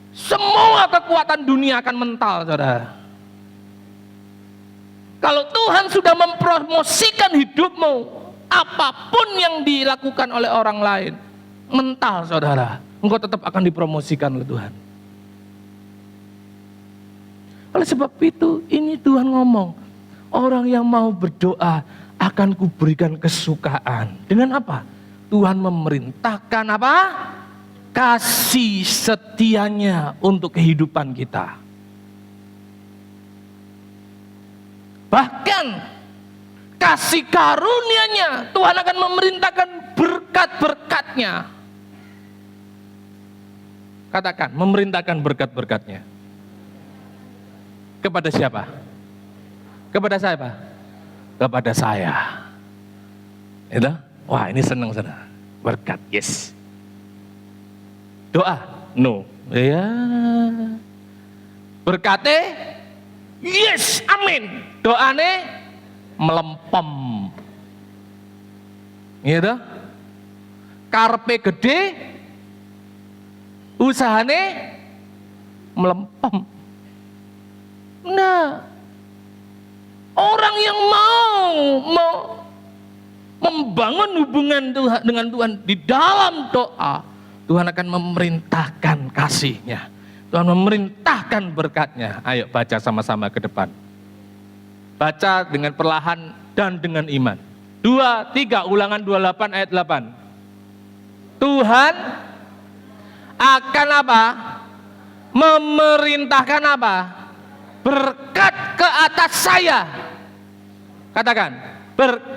semua kekuatan dunia akan mental, saudara. Kalau Tuhan sudah mempromosikan hidupmu, apapun yang dilakukan oleh orang lain mental, saudara, engkau tetap akan dipromosikan oleh Tuhan. Oleh sebab itu, ini Tuhan ngomong, orang yang mau berdoa akan kuberikan kesukaan. Dengan apa? Tuhan memerintahkan apa? Kasih setianya untuk kehidupan kita. Bahkan kasih karunia-Nya, Tuhan akan memerintahkan berkat-berkat-Nya. Katakan, memerintahkan berkat-berkat-Nya. Kepada siapa? Kepada siapa? Kepada saya. Itu? Wah, ini senang, saudara. Berkat, yes. Doa, no. Ya. Berkate, yes, amin. Doane melempem. Gitu? Karpe gede, usahane melempem. Nah, orang yang mau membangun hubungan Tuhan dengan Tuhan di dalam doa, Tuhan akan memerintahkan kasih-Nya. Tuhan memerintahkan berkat-Nya. Ayo baca sama-sama ke depan. Baca dengan perlahan dan dengan iman. 2, 3, Ulangan 28 ayat 8. Tuhan akan apa? Memerintahkan apa? Berkat ke atas saya. Katakan,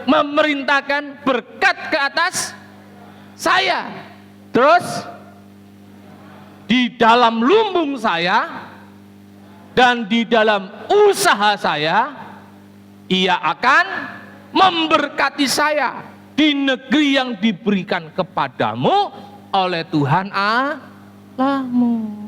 memerintahkan berkat ke atas saya. Terus di dalam lumbung saya dan di dalam usaha saya, Ia akan memberkati saya di negeri yang diberikan kepadamu oleh Tuhan Allahmu.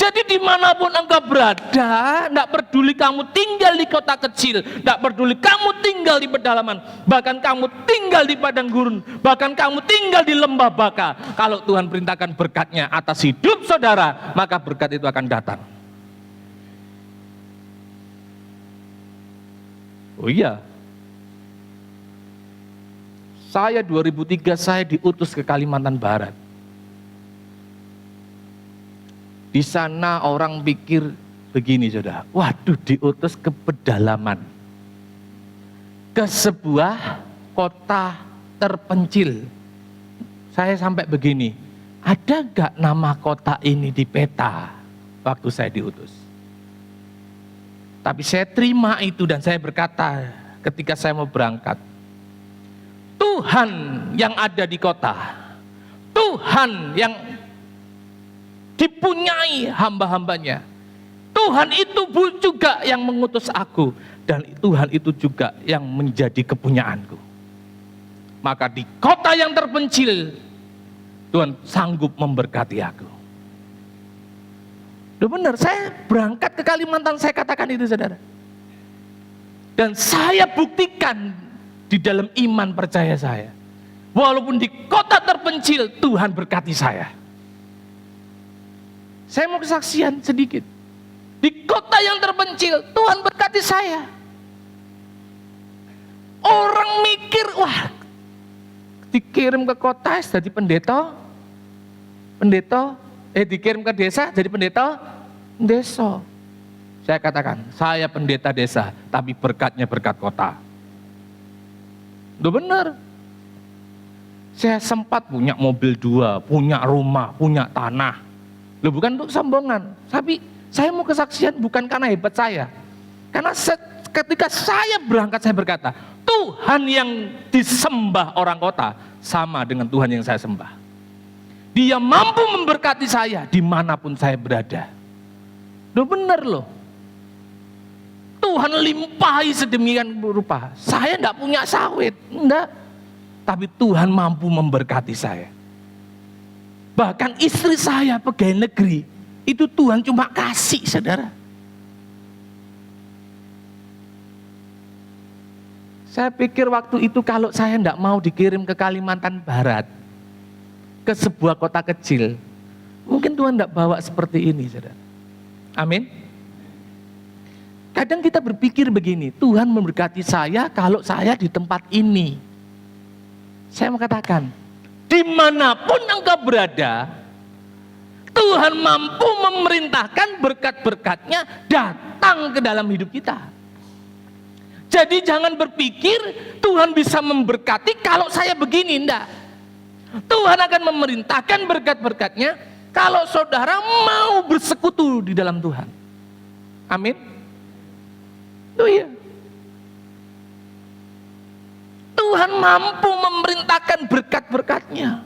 Jadi dimanapun engkau berada, tidak peduli kamu tinggal di kota kecil, tidak peduli kamu tinggal di pedalaman, bahkan kamu tinggal di padang gurun, bahkan kamu tinggal di lembah baka, kalau Tuhan perintahkan berkat-Nya atas hidup saudara, maka berkat itu akan datang. Oh iya, saya 2003 saya diutus ke Kalimantan Barat. Di sana orang pikir begini, saudara. Waduh, diutus ke pedalaman, ke sebuah kota terpencil. Saya sampai begini, ada gak nama kota ini di peta waktu saya diutus? Tapi saya terima itu dan saya berkata ketika saya mau berangkat, Tuhan yang ada di kota, Tuhan yang dipunyai hamba-hambanya, Tuhan itu juga yang mengutus aku, dan Tuhan itu juga yang menjadi kepunyaanku. Maka di kota yang terpencil Tuhan sanggup memberkati aku. Udah benar, saya berangkat ke Kalimantan, saya katakan itu saudara, dan saya buktikan di dalam iman percaya saya, walaupun di kota terpencil Tuhan berkati saya. Saya mau kesaksian sedikit. Di kota yang terpencil, Tuhan berkati saya. Orang mikir, wah, dikirim ke kota jadi pendeta, dikirim ke desa jadi pendeta, desa. Saya katakan, saya pendeta desa, tapi berkatnya berkat kota. Udah benar. Saya sempat punya mobil 2, punya rumah, punya tanah. Loh, bukan untuk sombongan, tapi saya mau kesaksian bukan karena hebat saya. Karena ketika saya berangkat saya berkata, Tuhan yang disembah orang kota sama dengan Tuhan yang saya sembah. Dia mampu memberkati saya dimanapun saya berada. Loh benar loh. Tuhan limpahi sedemikian rupa. Saya enggak punya sawit, enggak. Tapi Tuhan mampu memberkati saya. Bahkan istri saya pegawai negeri, itu Tuhan cuma kasih, saudara. Saya pikir waktu itu kalau saya tidak mau dikirim ke Kalimantan Barat, ke sebuah kota kecil, mungkin Tuhan tidak bawa seperti ini, saudara. Amin. Kadang kita berpikir begini, Tuhan memberkati saya kalau saya di tempat ini. Saya mau katakan, dimanapun engkau berada, Tuhan mampu memerintahkan berkat-berkat-Nya datang ke dalam hidup kita. Jadi jangan berpikir Tuhan bisa memberkati kalau saya begini, enggak. Tuhan akan memerintahkan berkat-berkat-Nya kalau saudara mau bersekutu di dalam Tuhan. Amin. Oh iya. Tuhan mampu memerintahkan berkat-berkat-Nya.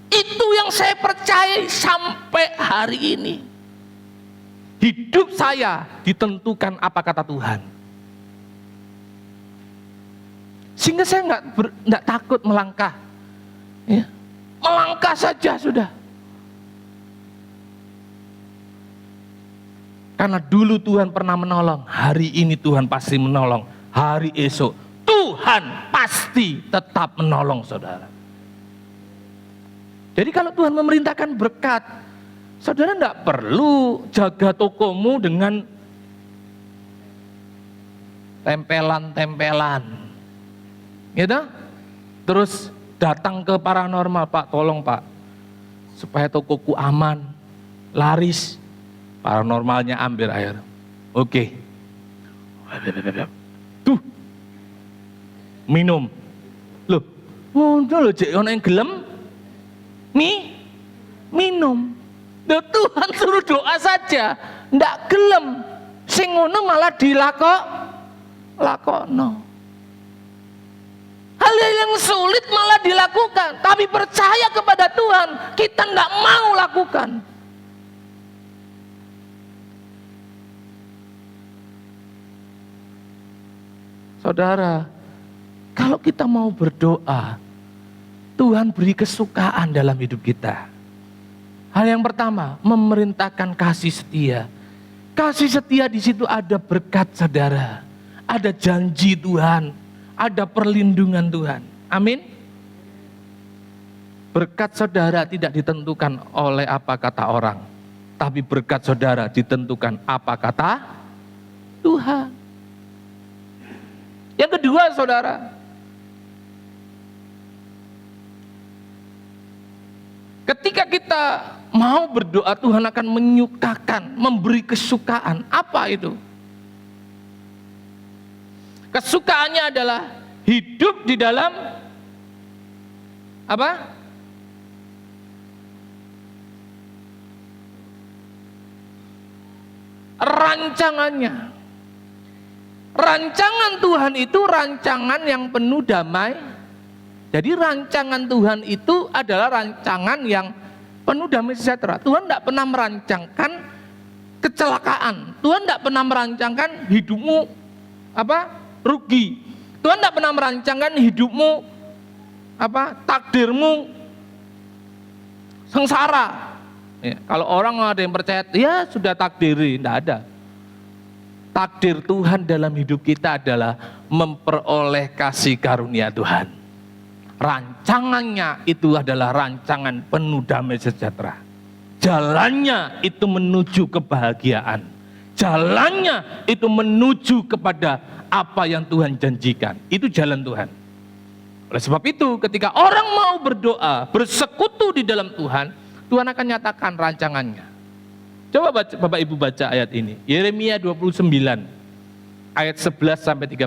Itu yang saya percayai sampai hari ini. Hidup saya ditentukan apa kata Tuhan. Sehingga saya nggak takut melangkah. Ya. Melangkah saja sudah. Karena dulu Tuhan pernah menolong, hari ini Tuhan pasti menolong, hari esok Tuhan pasti tetap menolong saudara. Jadi kalau Tuhan memerintahkan berkat, saudara tidak perlu jaga tokomu dengan tempelan-tempelan, gitu. Terus datang ke paranormal, Pak, tolong Pak, supaya tokoku aman. laris, paranormalnya ambil air. Oke. Tuh, minum. Loh, ngono lho Cek, ono yang gelem minum. Loh, Tuhan suruh doa saja, ndak gelem. Sing ngono malah lakokno. Hal yang sulit malah dilakukan, tapi percaya kepada Tuhan, kita ndak mau lakukan. Saudara, kalau kita mau berdoa, Tuhan beri kesukaan dalam hidup kita. Hal yang pertama, memerintahkan kasih setia. Kasih setia di situ ada berkat saudara, ada janji Tuhan, ada perlindungan Tuhan. Amin. Berkat saudara tidak ditentukan oleh apa kata orang, tapi berkat saudara ditentukan apa kata Tuhan. Yang kedua, saudara, ketika kita mau berdoa, Tuhan akan menyukakan, memberi kesukaan. Apa itu? Kesukaannya adalah hidup di dalam apa? Rancangannya. Rancangan Tuhan itu rancangan yang penuh damai. Jadi rancangan Tuhan itu adalah rancangan yang penuh damai sejahtera. Tuhan tidak pernah merancangkan kecelakaan. Tuhan tidak pernah merancangkan hidupmu rugi. Tuhan tidak pernah merancangkan hidupmu takdirmu sengsara. Ya, kalau orang ada yang percaya, ya sudah takdiri, tidak ada. Takdir Tuhan dalam hidup kita adalah memperoleh kasih karunia Tuhan. Rancangannya itu adalah rancangan penuh damai sejahtera. Jalannya itu menuju kebahagiaan. Jalannya itu menuju kepada apa yang Tuhan janjikan. Itu jalan Tuhan. Oleh sebab itu, ketika orang mau berdoa, bersekutu di dalam Tuhan, Tuhan akan nyatakan rancangannya. Coba Bapak Ibu baca ayat ini. Yeremia 29 ayat 11 sampai 13.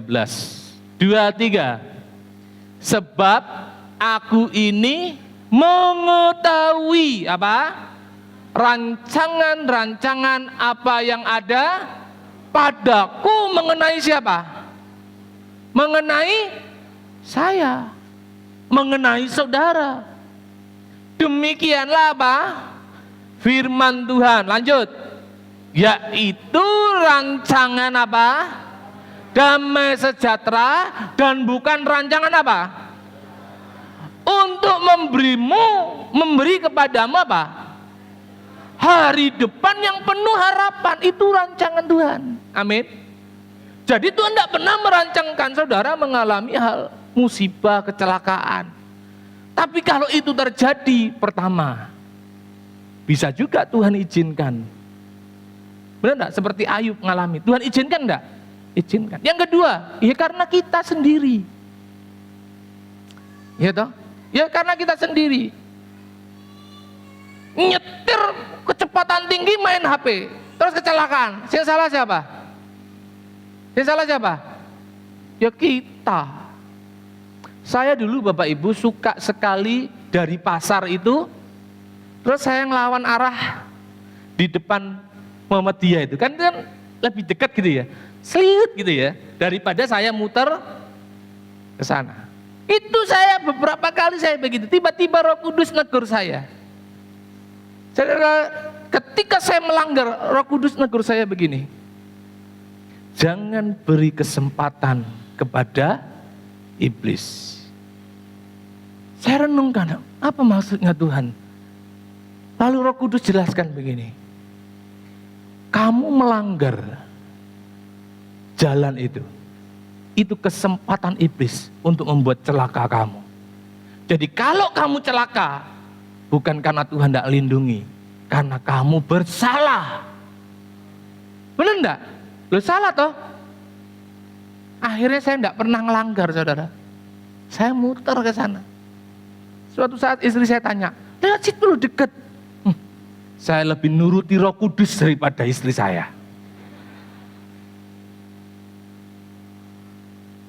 2-3. Sebab aku ini mengetahui rancangan-rancangan apa yang ada padaku mengenai siapa? Mengenai saya, mengenai saudara. Demikianlah firman Tuhan, lanjut, yaitu rancangan damai sejahtera, dan bukan rancangan untuk memberi kepadamu hari depan yang penuh harapan. Itu rancangan Tuhan. Amin. Jadi Tuhan tidak pernah merancangkan saudara mengalami hal musibah, kecelakaan. Tapi kalau itu terjadi, pertama, bisa juga Tuhan izinkan. Benar enggak? Seperti Ayub mengalami. Tuhan izinkan enggak? Izinkan. Yang kedua, ya karena kita sendiri. Ya toh? Ya karena kita sendiri. Nyetir kecepatan tinggi main HP, terus kecelakaan. Yang salah siapa? Yang salah siapa? Ya kita. Saya dulu Bapak Ibu suka sekali dari pasar itu, terus saya ngelawan arah di depan Muhammadiyah itu kan lebih dekat gitu ya, seliut gitu ya, daripada saya muter ke sana. Itu saya beberapa kali saya begitu, tiba-tiba Roh Kudus negur saya. Ketika saya melanggar, Roh Kudus negur saya begini, jangan beri kesempatan kepada iblis. Saya renungkan, apa maksudnya Tuhan? Lalu Roh Kudus jelaskan begini, kamu melanggar jalan itu kesempatan iblis untuk membuat celaka kamu. Jadi kalau kamu celaka, bukan karena Tuhan tidak lindungi, karena kamu bersalah. Benar enggak? Lo salah toh? Akhirnya saya tidak pernah ngelanggar, saudara. Saya muter ke sana. Suatu saat istri saya tanya, lewat situ lo deket. Saya lebih nuruti Roh Kudus daripada istri saya.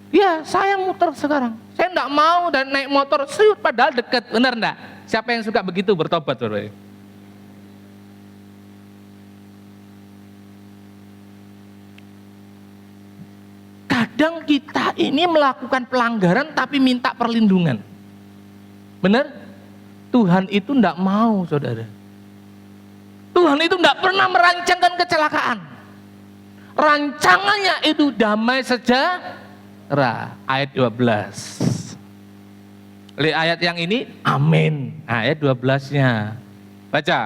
Ya, saya muter sekarang. Saya enggak mau dan naik motor serius padahal dekat. Benar enggak? Siapa yang suka begitu bertobat, Saudara? Kadang kita ini melakukan pelanggaran tapi minta perlindungan. Benar? Tuhan itu enggak mau, Saudara. Tuhan itu enggak pernah merancangkan kecelakaan. Rancangannya itu damai sejahtera. Ayat 12. Lihat ayat yang ini, amin. Ayat 12-nya. Baca.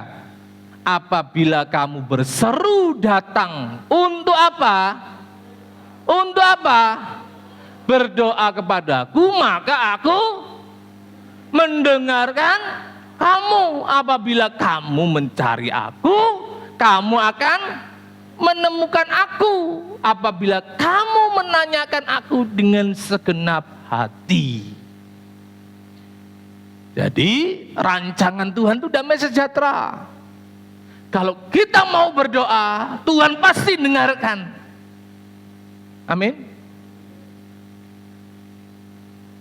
Apabila kamu berseru datang untuk apa? Untuk apa? Berdoa kepadaku, maka aku mendengarkan kamu. Apabila kamu mencari aku, kamu akan menemukan aku. Apabila kamu menanyakan aku dengan segenap hati. Jadi rancangan Tuhan itu damai sejahtera. Kalau kita mau berdoa, Tuhan pasti dengarkan. Amin.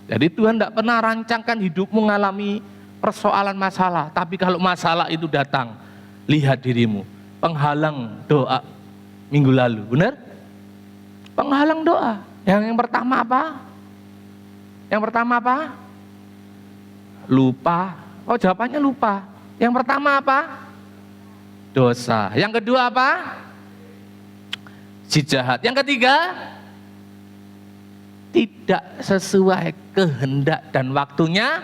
Jadi Tuhan tidak pernah rancangkan hidupmu mengalami persoalan masalah. Tapi kalau masalah itu datang, lihat dirimu. Penghalang doa minggu lalu, benar? Penghalang doa. Yang pertama apa? Yang pertama apa? Lupa. Oh, jawabannya lupa. Yang pertama apa? Dosa. Yang kedua apa? Si jahat. Yang ketiga, tidak sesuai kehendak dan waktunya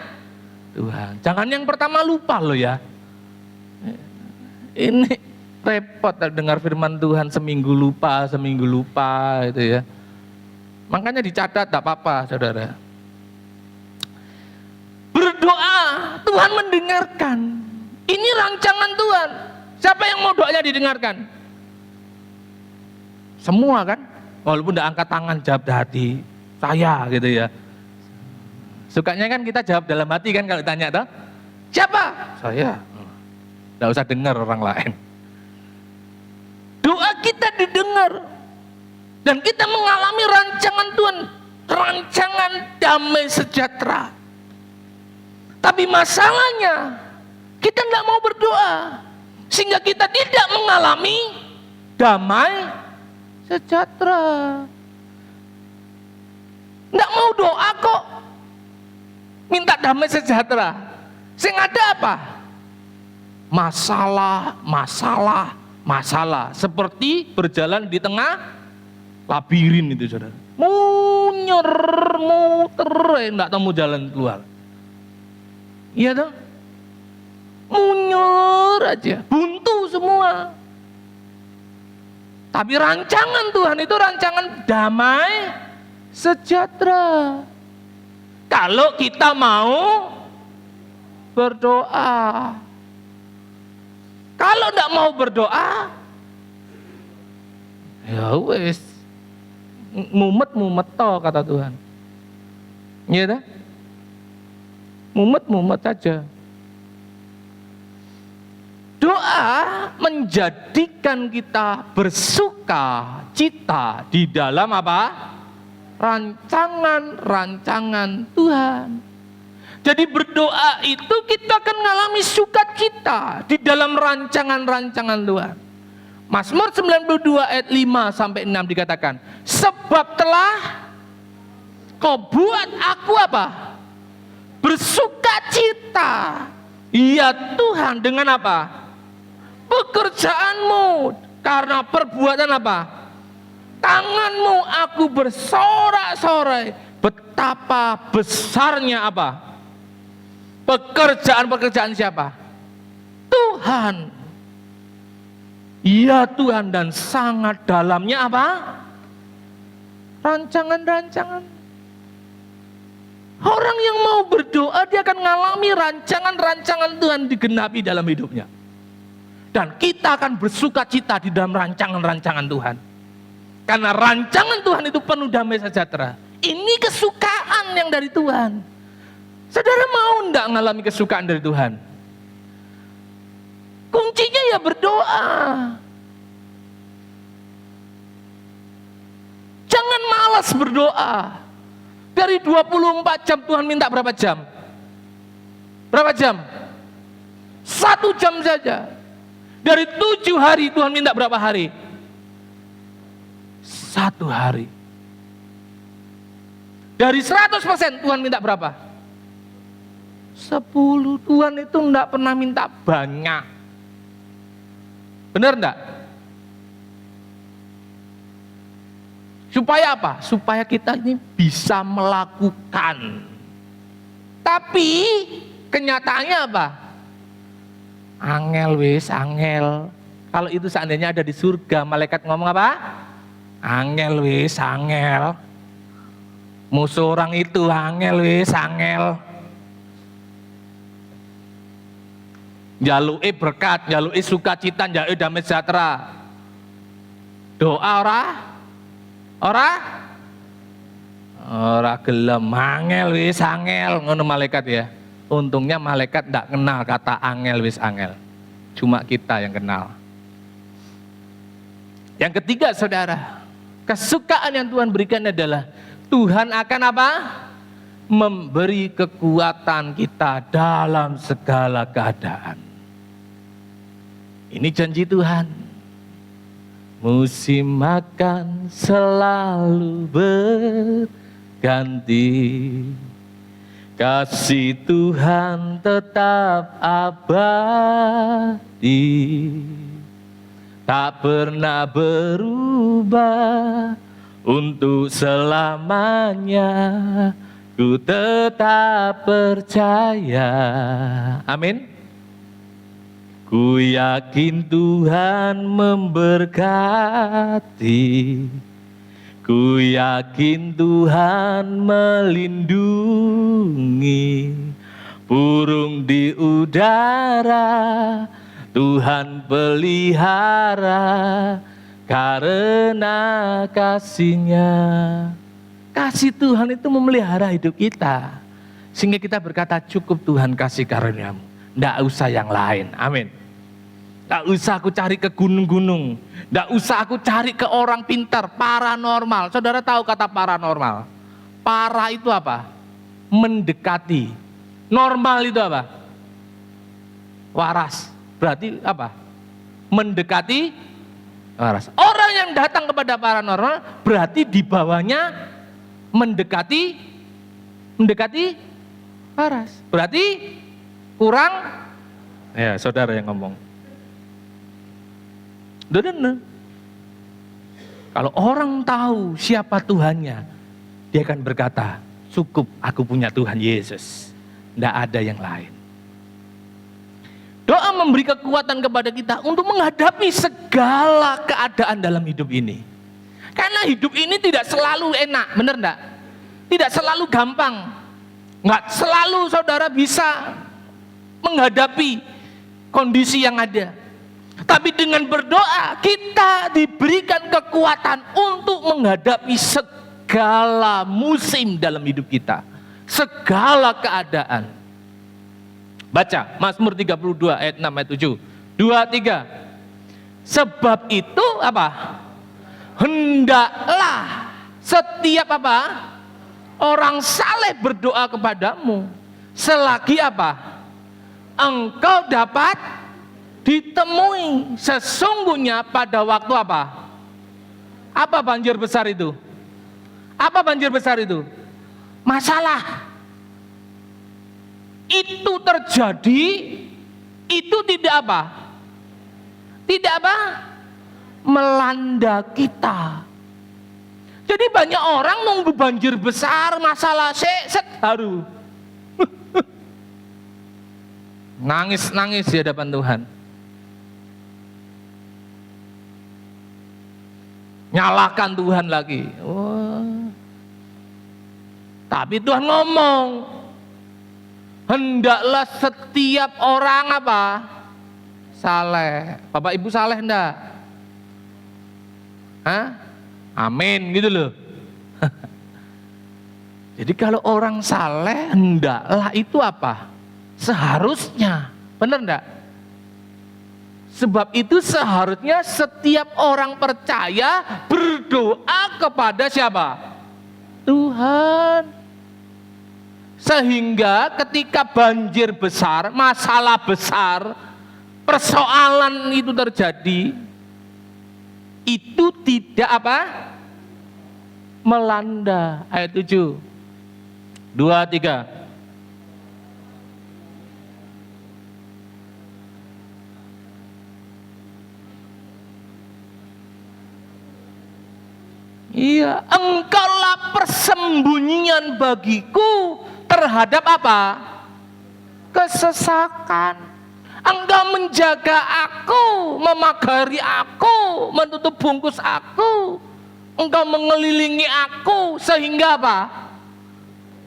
Tuhan. Jangan yang pertama lupa loh ya. Ini repot dengar firman Tuhan seminggu lupa gitu ya. Makanya dicatat, tak apa-apa saudara. Berdoa, Tuhan mendengarkan. Ini rancangan Tuhan. Siapa yang mau doanya didengarkan? Semua kan? Walaupun tidak angkat tangan, jawab di hati. Saya gitu ya. Sukanya kan kita jawab dalam hati kan kalau tanya toh. Siapa? Saya. Tidak usah dengar orang lain. Doa kita didengar. Dan kita mengalami rancangan Tuhan. Rancangan damai sejahtera. Tapi masalahnya, kita tidak mau berdoa. Sehingga kita tidak mengalami damai sejahtera. Tidak mau doa kok. Minta damai sejahtera. Sing ada apa? Masalah. Seperti berjalan di tengah labirin itu saudara. Muter, tidak temu jalan keluar. Iya dong? Munyor aja, buntu semua. Tapi rancangan Tuhan itu rancangan damai sejahtera. Kalau kita mau berdoa. Kalau tidak mau berdoa, ya wes, mumet toh kata Tuhan. Iya dah? Mumet saja. Doa menjadikan kita bersuka cita di dalam apa? Rancangan Tuhan. Jadi berdoa itu kita akan mengalami sukacita di dalam rancangan Tuhan. Mazmur 92 ayat 5 sampai 6 dikatakan, sebab telah kau buat aku apa? Bersukacita. Ya Tuhan dengan apa? Pekerjaanmu, karena perbuatan apa? Tanganmu aku bersorak-sorai. Betapa besarnya apa? Pekerjaan siapa? Tuhan. Ya Tuhan, dan sangat dalamnya apa? Rancangan. Orang yang mau berdoa dia akan mengalami rancangan Tuhan digenapi dalam hidupnya. Dan kita akan bersukacita di dalam rancangan Tuhan. Karena rancangan Tuhan itu penuh damai sejahtera. Ini kesukaan yang dari Tuhan. Saudara mau enggak mengalami kesukaan dari Tuhan? Kuncinya ya berdoa. Jangan malas berdoa. Dari 24 jam Tuhan minta berapa jam? Berapa jam? 1 jam saja. Dari 7 hari Tuhan minta berapa hari? 1 hari. Dari 100% Tuhan minta berapa? 10. Tuhan itu enggak pernah minta banyak. Benar enggak? Supaya apa? Supaya kita ini bisa melakukan. Tapi kenyataannya apa? Angel wis, angel. Kalau itu seandainya ada di surga, malaikat ngomong apa? Angel wis, angel. Musuh orang itu angel wis, angel. Njaluke berkat, njaluke sukacita, njaluke damai sejahtera. Doa ora? Ora? Ora gelem, angel wis angel, ngono malaikat ya. Untungnya malaikat ndak kenal kata angel wis angel. Cuma kita yang kenal. Yang ketiga saudara, kesukaan yang Tuhan berikan adalah Tuhan akan apa? Memberi kekuatan kita dalam segala keadaan. Ini janji Tuhan. Musim makan selalu berganti, kasih Tuhan tetap abadi, tak pernah berubah untuk selamanya. Ku tetap percaya. Amin. Ku yakin Tuhan memberkati, ku yakin Tuhan melindungi, burung di udara Tuhan pelihara karena kasih-Nya. Kasih Tuhan itu memelihara hidup kita, sehingga kita berkata cukup Tuhan kasih karunia-Mu, nggak usah yang lain. Amin. Nggak usah aku cari ke gunung-gunung, nggak usah aku cari ke orang pintar, paranormal. Saudara tahu kata paranormal? Para itu apa? Mendekati. Normal itu apa? Waras. Berarti apa? Mendekati waras. Orang yang datang kepada paranormal berarti di bawahnya mendekati waras. Berarti kurang, ya saudara yang ngomong. Kalau orang tahu siapa Tuhannya, dia akan berkata, cukup aku punya Tuhan Yesus, tidak ada yang lain. Doa memberi kekuatan kepada kita untuk menghadapi segala keadaan dalam hidup ini. Karena hidup ini tidak selalu enak, benar enggak? Tidak selalu gampang. Enggak selalu saudara bisa menghadapi kondisi yang ada. Tapi dengan berdoa kita diberikan kekuatan untuk menghadapi segala musim dalam hidup kita, segala keadaan. Baca Mazmur 32 ayat 6 ayat 7. 2, 3. Sebab itu apa? Hendaklah setiap apa? Orang saleh berdoa kepadamu selagi apa? Engkau dapat ditemui. Sesungguhnya pada waktu apa? Apa banjir besar itu? Apa banjir besar itu? Masalah. Itu terjadi, itu tidak apa? Tidak apa? Melanda kita. Jadi banyak orang nunggu banjir besar, masalah baru nangis-nangis di hadapan Tuhan. Nyalakan Tuhan lagi. Wah. Tapi Tuhan ngomong, hendaklah setiap orang apa? Saleh. Bapak Ibu saleh enggak? Hah? Amin gitu loh. Jadi kalau orang saleh hendaklah itu apa? Seharusnya. Benar enggak? Sebab itu seharusnya setiap orang percaya berdoa kepada siapa? Tuhan. Sehingga ketika banjir besar, masalah besar, persoalan itu terjadi, itu tidak apa? Melanda. Ayat 7. 2, 3. Iya, engkaulah persembunyian bagiku terhadap apa? Kesesakan. Engkau menjaga aku, memagari aku, menutup bungkus aku. Engkau mengelilingi aku sehingga apa?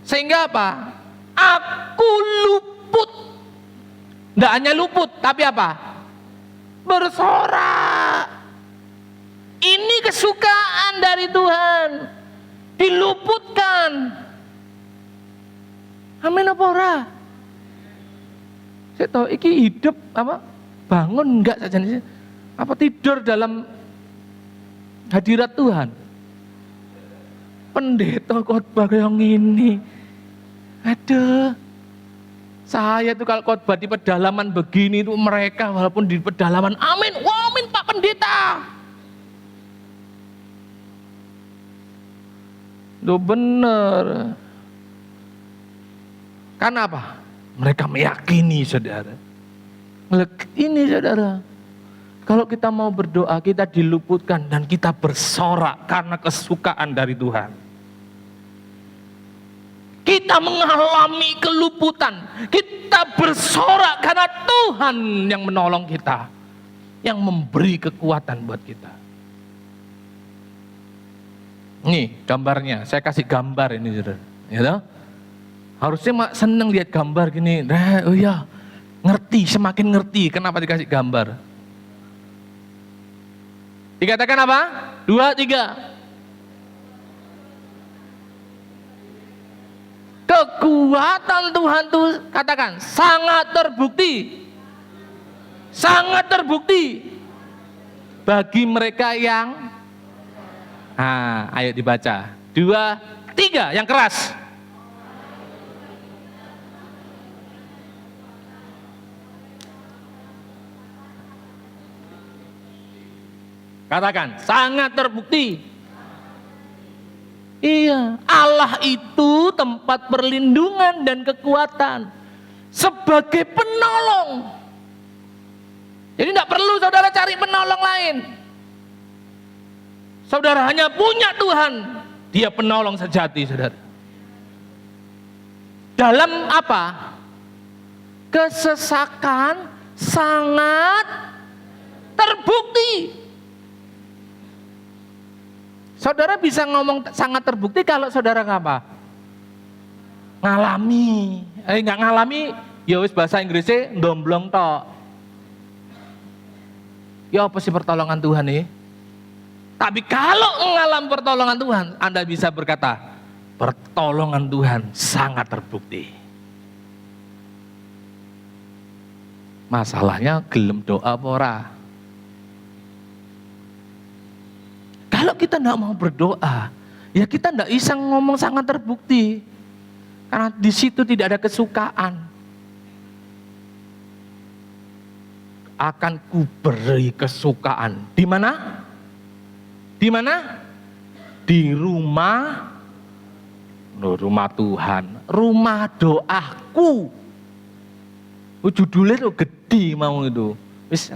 Sehingga apa? Aku luput. Tidak hanya luput, tapi apa? Bersorak. Ini kesukaan dari Tuhan. Diluputkan. Amin apa ora? Saya tahu iki hidup apa? Bangun enggak saja nih? Apa tidur dalam hadirat Tuhan? Pendeta khotbah kayak gini. Aduh. Saya tuh kalau khotbah di pedalaman begini itu mereka walaupun di pedalaman amin, wah amin Pak Pendeta. Loh bener. Karena apa? Mereka meyakini saudara. Ini saudara. Kalau kita mau berdoa kita diluputkan dan kita bersorak karena kesukaan dari Tuhan. Kita mengalami keluputan. Kita bersorak karena Tuhan yang menolong kita. Yang memberi kekuatan buat kita. Nih gambarnya, saya kasih gambar ini saudara. Ya, harusnya mak seneng lihat gambar gini. Oh ya, ngerti, semakin ngerti kenapa dikasih gambar. Dikatakan apa? 2, 3. Kekuatan Tuhan tuh katakan sangat terbukti. Sangat terbukti bagi mereka yang ayo dibaca. 2, 3 yang keras. Katakan, sangat terbukti. Iya, Allah itu tempat perlindungan dan kekuatan sebagai penolong. Jadi tidak perlu saudara cari penolong lain. Saudara hanya punya Tuhan, Dia penolong sejati, saudara. Dalam apa? Kesesakan sangat terbukti. Saudara bisa ngomong sangat terbukti kalau saudara apa? Ngalami. Nggak ngalami, ya wis bahasa Inggrisnya ndomblong tok. Ya apa sih pertolongan Tuhan nih? Tapi kalau mengalami pertolongan Tuhan, Anda bisa berkata, pertolongan Tuhan sangat terbukti. Masalahnya gelem doa apa ora? Kalau kita tidak mau berdoa, ya kita tidak bisa ngomong sangat terbukti. Karena di situ tidak ada kesukaan. Akan kuberi kesukaan. Di mana? Di mana? Di rumah Tuhan, rumah doaku. Judulnya tuh gede mau itu. Wis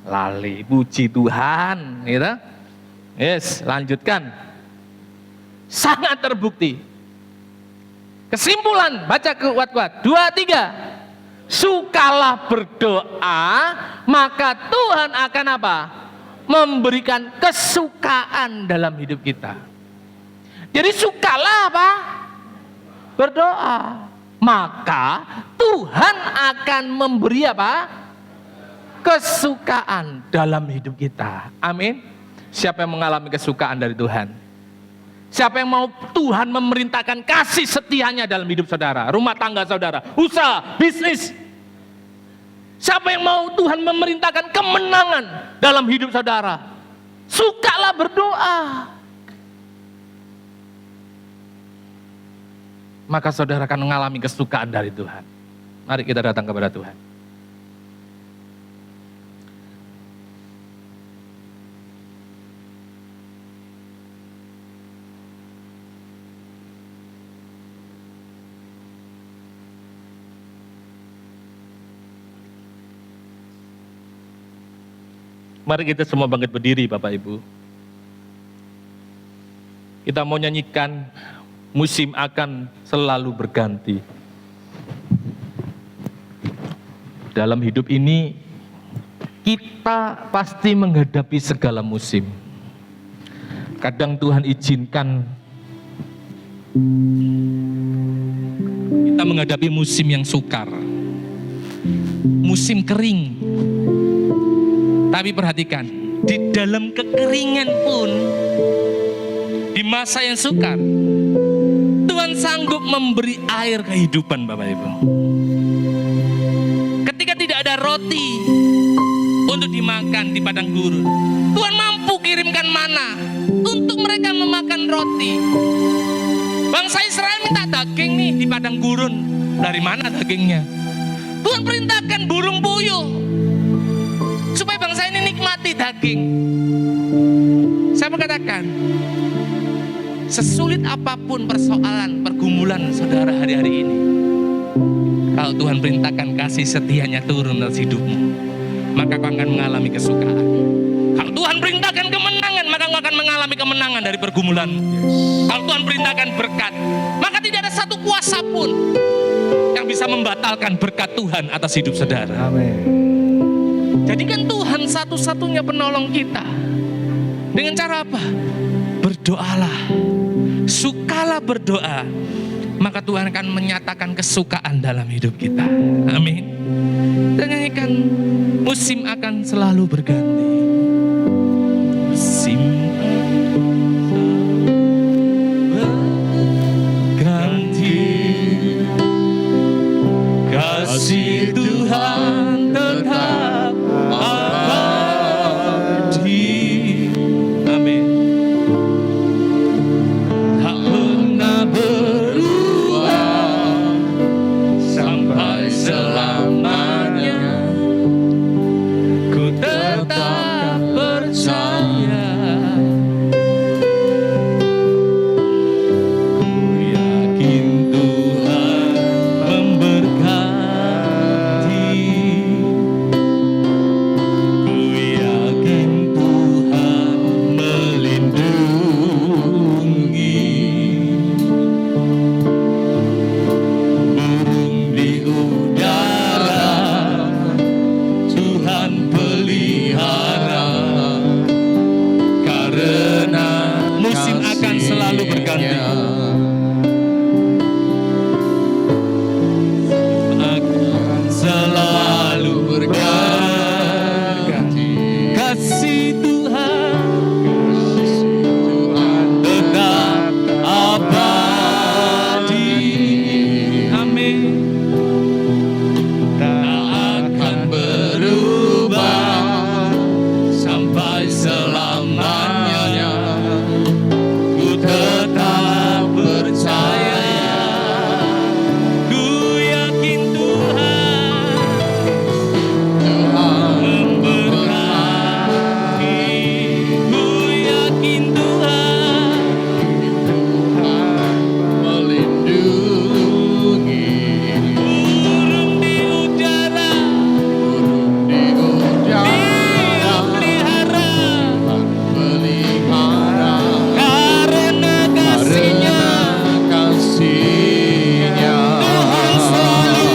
lali puji Tuhan, gitu. Yes, lanjutkan. Sangat terbukti. Kesimpulan, baca kuat-kuat. 2, 3. Sukalah berdoa, maka Tuhan akan apa? Memberikan kesukaan dalam hidup kita. Jadi sukalah apa? Berdoa. Maka Tuhan akan memberi apa? Kesukaan dalam hidup kita. Amin. Siapa yang mengalami kesukaan dari Tuhan? Siapa yang mau Tuhan memerintahkan kasih setianya dalam hidup saudara, rumah tangga saudara, usaha, bisnis? Siapa yang mau Tuhan memerintahkan kemenangan dalam hidup saudara? Sukalah berdoa. Maka saudara akan mengalami kesukaan dari Tuhan. Mari kita datang kepada Tuhan. Mari kita semua bangkit berdiri, Bapak Ibu. Kita mau nyanyikan musim akan selalu berganti. Dalam hidup ini kita pasti menghadapi segala musim. Kadang Tuhan izinkan kita menghadapi musim yang sukar, musim kering. Tapi perhatikan, di dalam kekeringan pun, di masa yang sukar, Tuhan sanggup memberi air kehidupan, Bapak Ibu. Ketika tidak ada roti untuk dimakan di padang gurun, Tuhan mampu kirimkan mana untuk mereka memakan roti. Bangsa Israel minta daging nih di padang gurun. Dari mana dagingnya? Tuhan perintahkan burung puyuh supaya bangsa ini nikmati daging. Saya mengatakan, sesulit apapun persoalan, pergumulan saudara hari-hari ini, kalau Tuhan perintahkan kasih setianya turun dalam hidupmu, maka kau akan mengalami kesukaan. Kalau Tuhan perintahkan kemenangan, maka kau akan mengalami kemenangan dari pergumulan. Kalau Tuhan perintahkan berkat, maka tidak ada satu kuasa pun yang bisa membatalkan berkat Tuhan atas hidup saudara. Amin. Jadikan Tuhan satu-satunya penolong kita. Dengan cara apa? Berdoalah. Sukalah berdoa. Maka Tuhan akan menyatakan kesukaan dalam hidup kita. Amin. Dan nyanyikan musim akan selalu berganti. Musim berganti. Kasih Tuhan tetap abadi. Amin. Tak pernah berubah sampai selamanya. Ku tetap percaya. Ku yakin Tuhan memberkati. Ku yakin Tuhan melindungi. Burung di udara Tuhan pelihara, karena musim akan selalu berganti. Akan selalu berganti. Kasih Tuhan tetap abadi. Amin. Tak akan berubah sampai selamanya. Ku tetap percaya. Ku yakin Tuhan memberkati. Ku yakin Tuhan melindungi. burung di udara Dia pelihara, Pelihara karena kasih-Nya kasih-Nya Tuhan selalu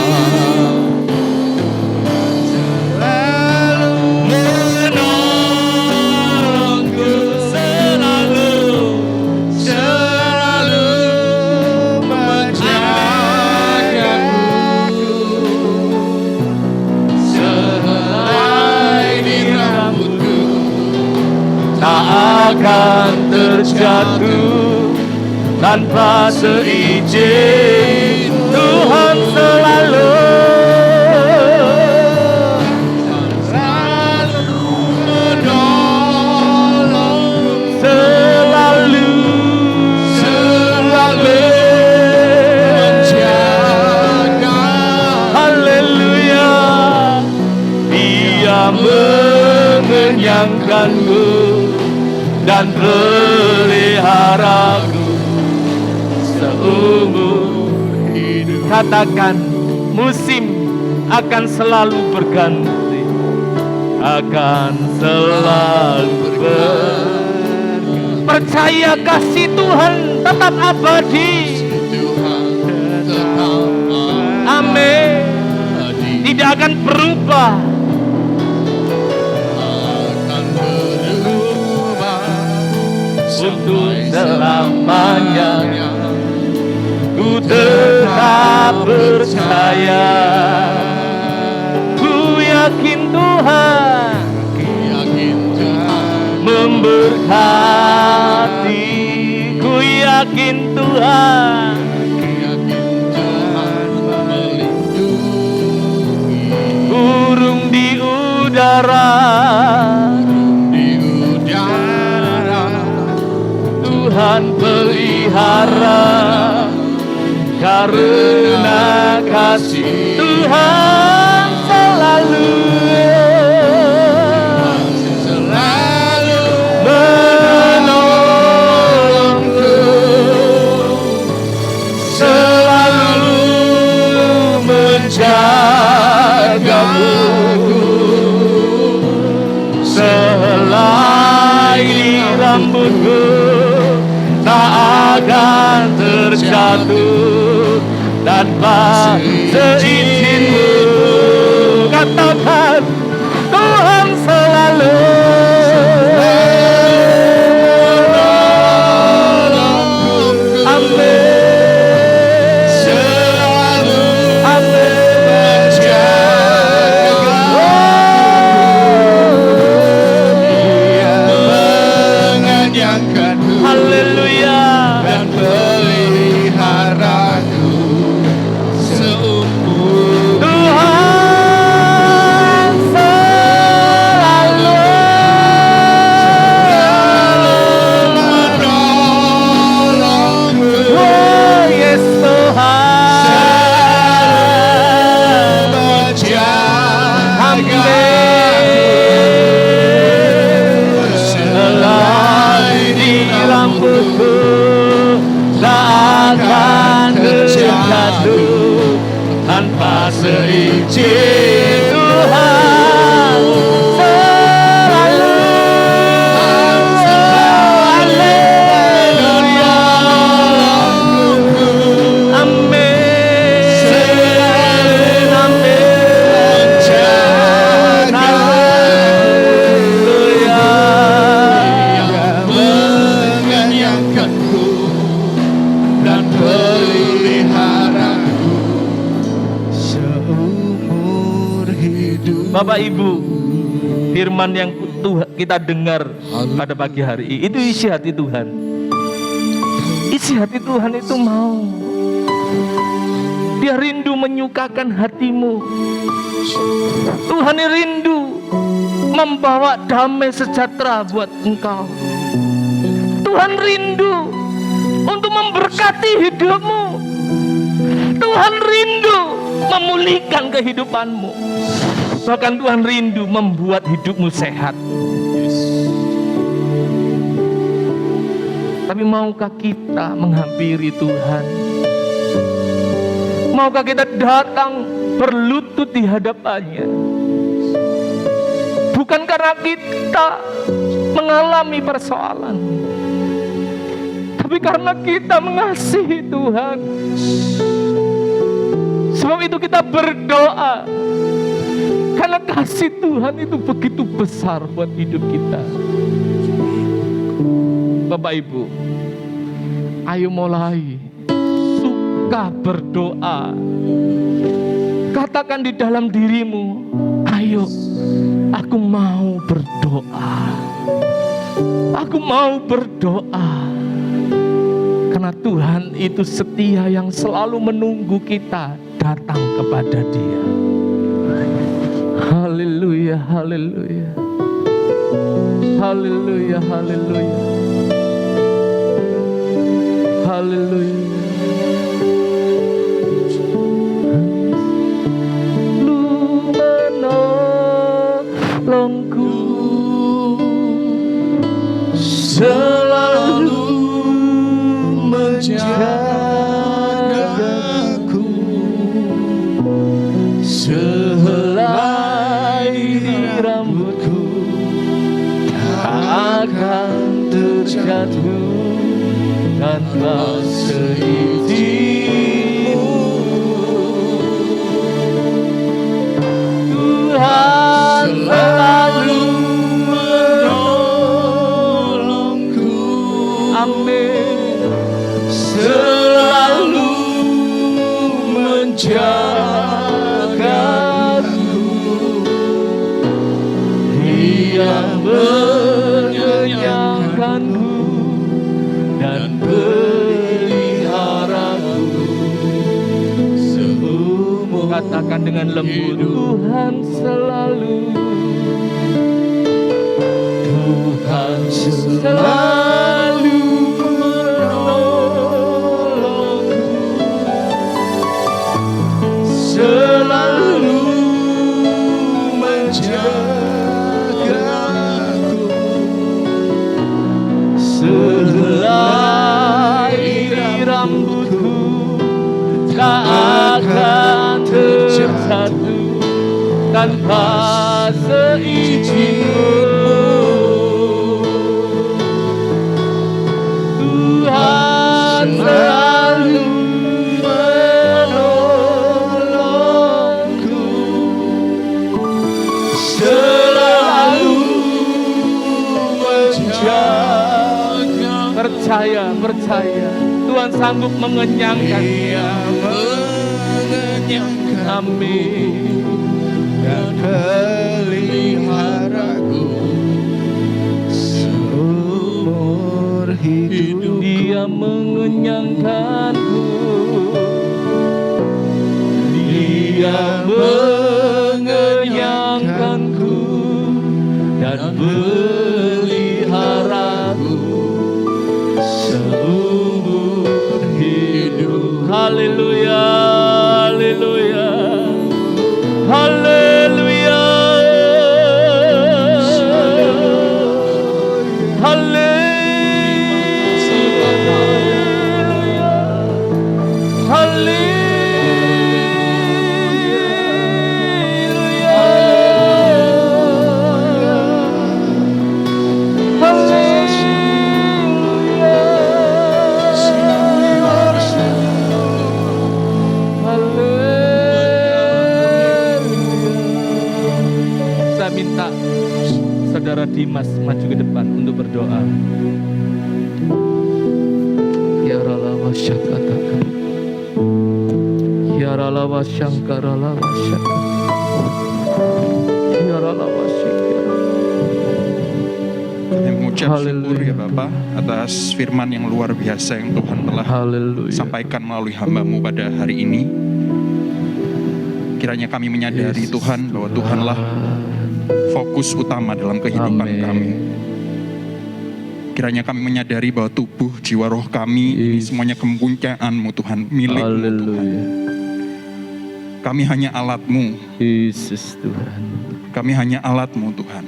menolongku, selalu menjagaku. Sehelai di rambutku tak akan terjatuh tanpa seizin Tuhan selalu dan peliharaku seumur hidup. Katakan, musim akan selalu berganti, akan selalu berganti. Percaya kasih Tuhan tetap abadi. Amin. Tidak akan berubah. Untuk selamanya ku tetap percaya. Ku yakin Tuhan memberkati. Ku yakin Tuhan burung di udara. Tuhan pelihara karena kasih Tuhan selalu menolongku, selalu menjagamu. Selai di rambutku tak akan terjatuh tanpa seizinmu. Katakan, Tuhan selalu menolongku. Amin. Selalu menjagaku. Dia mengenyangkanku. Haleluya. Dan peliharaku seumur. Tuhan selalu menolongku. Oh yes, Tuhan selalu menjagaku. Selai di rambutku tak akan terjatuh tanpa seizin Tuhan selalu. Haleluya. Amin. Amin. Haleluya. Mengenyangkanku dan peliharaku seumur hidup. Bapak Ibu, firman yang kita dengar pada pagi hari ini itu isi hati Tuhan. Isi hati Tuhan itu mau. Dia rindu menyukakan hatimu. Tuhan rindu membawa damai sejahtera buat engkau. Tuhan rindu untuk memberkati hidupmu. Tuhan rindu memulihkan kehidupanmu. Bahkan Tuhan rindu membuat hidupmu sehat. Tapi maukah kita menghampiri Tuhan? Maukah kita datang berlutut di hadapannya? Bukan karena kita mengalami persoalan, tapi karena kita mengasihi Tuhan. Sebab itu kita berdoa, karena kasih Tuhan itu begitu besar buat hidup kita. Bapak Ibu, ayo mulai suka berdoa. Katakan di dalam dirimu, ayo, aku mau berdoa. Aku mau berdoa. Karena Tuhan itu setia yang selalu menunggu kita datang kepada Dia. Haleluya, haleluya. Haleluya, haleluya. Haleluya. Lu menolongku selalu menjagaku, sehelai rambutku tak akan terjatuh tanpa seizinku. Tuhan selalu menolongku, amin, selalu menjagaku. Dia mengenyangkanku dan peliharaku seumur. Katakan dengan lembut, Tuhan selalu, Tuhan selalu menolongku, selalu menjagaku, sehelai rambutku tak akan terjatuh tanpa seizinku. Tuhan selalu menolongku, selalu menjaga. Percaya, Tuhan sanggup mengenyangkan. Amin. Dan peliharaku seumur hidupku. Dia mengenyangkanku, Dia mengenyangkanku dan peliharaku seumur hidup. Haleluya, haleluya, haleluya, haleluya, Saya minta Saudara Dimas maju ke depan untuk berdoa. Ya Ralawa Syakataka, Ya Ralawa Syangkaralawa Syakataka, Ya Ralawa Syakira. Kami mengucap syukur ya Bapak atas firman yang luar biasa yang Tuhan telah sampaikan melalui hamba-Mu pada hari ini. Kiranya kami menyadari Tuhan bahwa Tuhanlah fokus utama dalam kehidupan kami. Kiranya kami menyadari bahwa tubuh, jiwa, roh kami ini semuanya kemuliaan-Mu Tuhan, milik-Mu Tuhan. Kami hanya alat-Mu. Yesus Tuhan. Kami hanya alat-Mu Tuhan.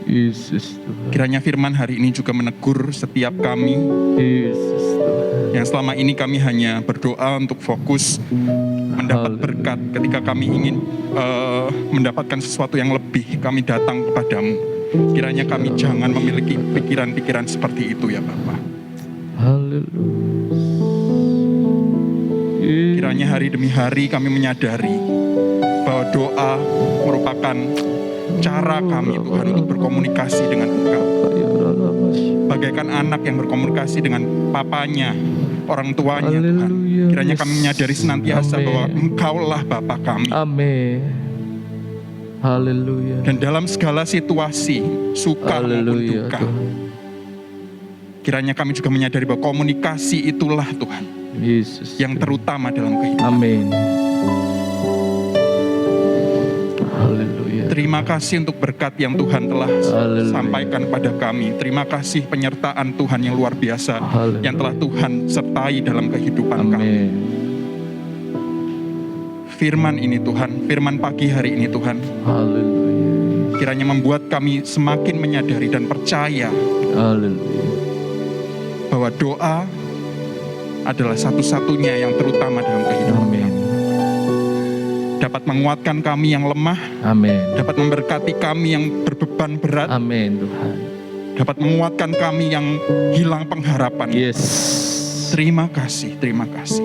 Yesus Tuhan. Kiranya firman hari ini juga menegur setiap kami. Yesus Tuhan. Yang selama ini kami hanya berdoa untuk fokus mendapat berkat. Ketika kami ingin mendapatkan sesuatu yang lebih, kami datang kepadamu. Kiranya kami jangan memiliki pikiran-pikiran seperti itu ya Bapak. Haleluya. Kiranya hari demi hari kami menyadari bahwa doa merupakan cara kami Tuhan untuk berkomunikasi dengan Engkau. Bagaikan anak yang berkomunikasi dengan papanya, orang tuanya Tuhan. Kiranya kami menyadari senantiasa bahwa Engkaulah Bapa kami. Amin. Haleluya. Dan dalam segala situasi, suka maupun duka, kiranya kami juga menyadari bahwa komunikasi itulah Tuhan Yesus yang terutama dalam kehidupan. Amin. Haleluya. Terima kasih untuk berkat yang Tuhan telah sampaikan pada kami. Terima kasih penyertaan Tuhan yang luar biasa yang telah Tuhan sertai dalam kehidupan kami. Firman ini Tuhan, firman pagi hari ini Tuhan, Haleluya. kiranya membuat kami semakin menyadari dan percaya Haleluya. bahwa doa adalah satu-satunya yang terutama dalam kehidupan Amin. kami. Dapat menguatkan kami yang lemah, Amin. dapat memberkati kami yang berbeban berat, Amin Tuhan. dapat menguatkan kami yang hilang pengharapan. Yes. Terima kasih, terima kasih.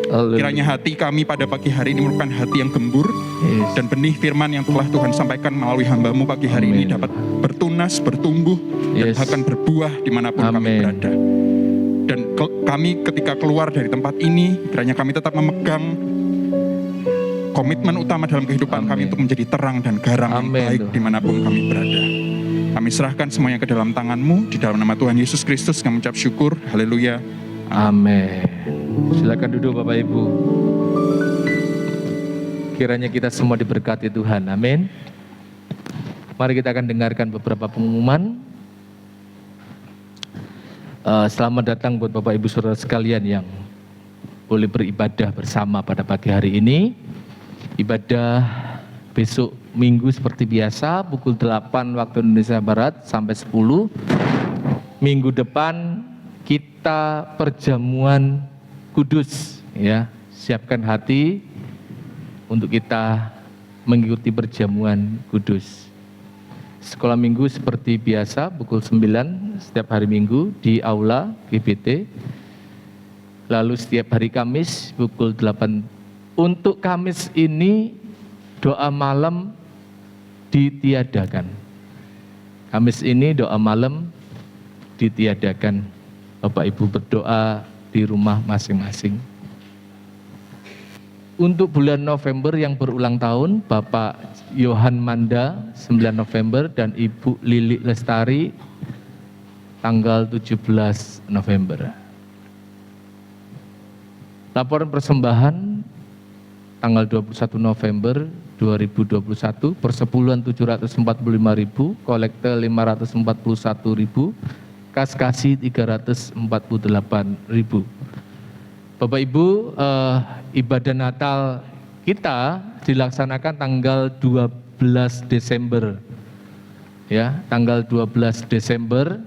Haleluya. Kiranya hati kami pada pagi hari ini merupakan hati yang gembur, Yes. dan benih firman yang telah Tuhan sampaikan melalui hamba-Mu pagi hari ini Amin. dapat bertunas, bertumbuh, dan Yes. akan berbuah dimanapun kami Amin. berada. Dan kami ketika keluar dari tempat ini, kiranya kami tetap memegang komitmen utama dalam kehidupan Amin. kami untuk menjadi terang dan garam yang Amin, baik Tuhan. dimanapun kami berada. Kami serahkan semuanya ke dalam tangan-Mu, di dalam nama Tuhan Yesus Kristus kami mengucap syukur. Haleluya. Amin. Silakan duduk Bapak Ibu. Kiranya kita semua diberkati Tuhan. Amin. Mari kita akan dengarkan beberapa pengumuman. Selamat datang buat Bapak Ibu Saudara sekalian yang boleh beribadah bersama pada pagi hari ini. Ibadah besok Minggu seperti biasa pukul 8 waktu Indonesia Barat sampai 10. Minggu depan kita perjamuan kudus ya. Siapkan hati untuk kita mengikuti perjamuan kudus. Sekolah minggu seperti biasa pukul 9 setiap hari Minggu di Aula GBT. Lalu setiap hari Kamis pukul 8. Untuk Kamis ini doa malam ditiadakan. Kamis ini doa malam ditiadakan. Bapak Ibu berdoa di rumah masing-masing. Untuk bulan November yang berulang tahun, Bapak Yohan Manda 9 November dan Ibu Lili Lestari tanggal 17 November. Laporan persembahan tanggal 21 November 2021, persepuluhan 745.000, kolekte 541.000, kas kasih 348.000. Bapak Ibu, ibadah Natal kita dilaksanakan tanggal 12 Desember. Ya, tanggal 12 Desember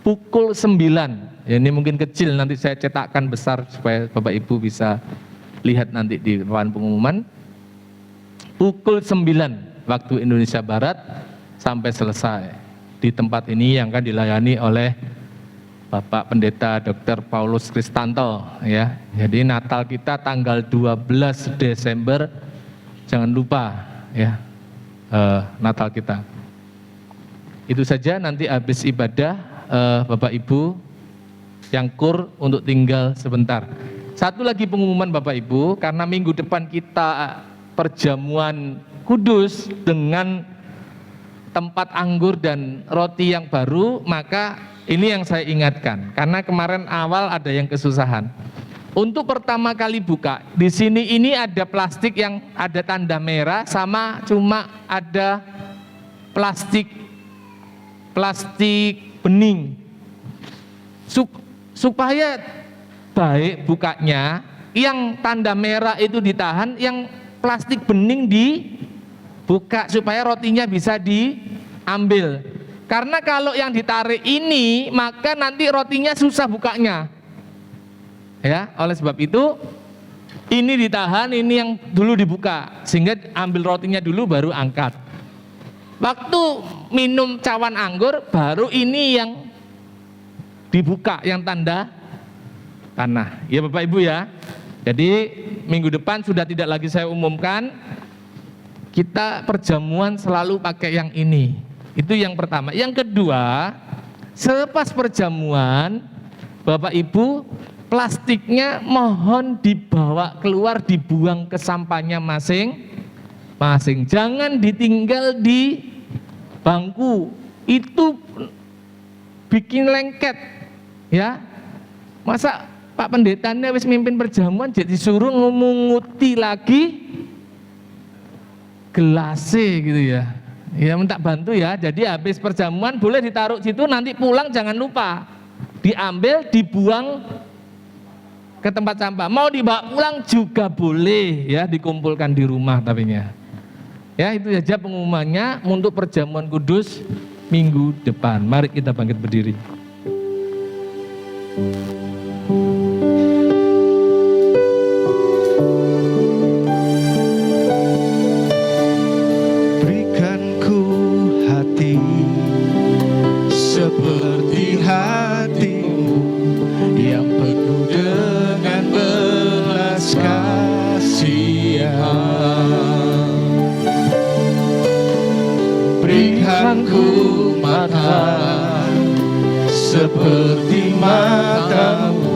pukul 9. Ya, ini mungkin kecil, nanti saya cetakkan besar supaya Bapak Ibu bisa lihat nanti di papan pengumuman. Pukul 9 waktu Indonesia Barat sampai selesai. Di tempat ini yang akan dilayani oleh Bapak Pendeta Dr. Paulus Kristanto ya. Jadi Natal kita tanggal 12 Desember, jangan lupa ya Natal kita. Itu saja, nanti habis ibadah Bapak Ibu yang kur untuk tinggal sebentar. Satu lagi pengumuman Bapak Ibu, karena minggu depan kita perjamuan kudus dengan tempat anggur dan roti yang baru, maka ini yang saya ingatkan, karena kemarin awal ada yang kesusahan. Untuk pertama kali buka, di sini ini ada plastik yang ada tanda merah, sama cuma ada plastik bening. Supaya baik bukanya, yang tanda merah itu ditahan, yang plastik bening dibuka supaya rotinya bisa diambil. Karena kalau yang ditarik ini, maka nanti rotinya susah bukanya. Ya, oleh sebab itu ini ditahan, ini yang dulu dibuka, sehingga ambil rotinya dulu baru angkat. Waktu minum cawan anggur baru ini yang dibuka, yang tanda tanah. Ya Bapak Ibu ya. Jadi minggu depan sudah tidak lagi saya umumkan, kita perjamuan selalu pakai yang ini. Itu yang pertama. Yang kedua, selepas perjamuan, Bapak Ibu, plastiknya mohon dibawa keluar, dibuang ke sampahnya masing-masing. Jangan ditinggal di bangku. Itu bikin lengket. Ya. Masa Pak Pendetanya wis mimpin perjamuan jadi disuruh ngumunguti lagi gelasnya gitu ya. Ya minta bantu ya. Jadi habis perjamuan boleh ditaruh situ, nanti pulang jangan lupa diambil, dibuang ke tempat sampah. Mau dibawa pulang juga boleh ya, dikumpulkan di rumah tapinya. Ya, itu saja pengumumannya untuk perjamuan kudus minggu depan. Mari kita bangkit berdiri. Berikan ku hati seperti hatimu yang penuh dengan belas kasihan. Berikan ku mata seperti matamu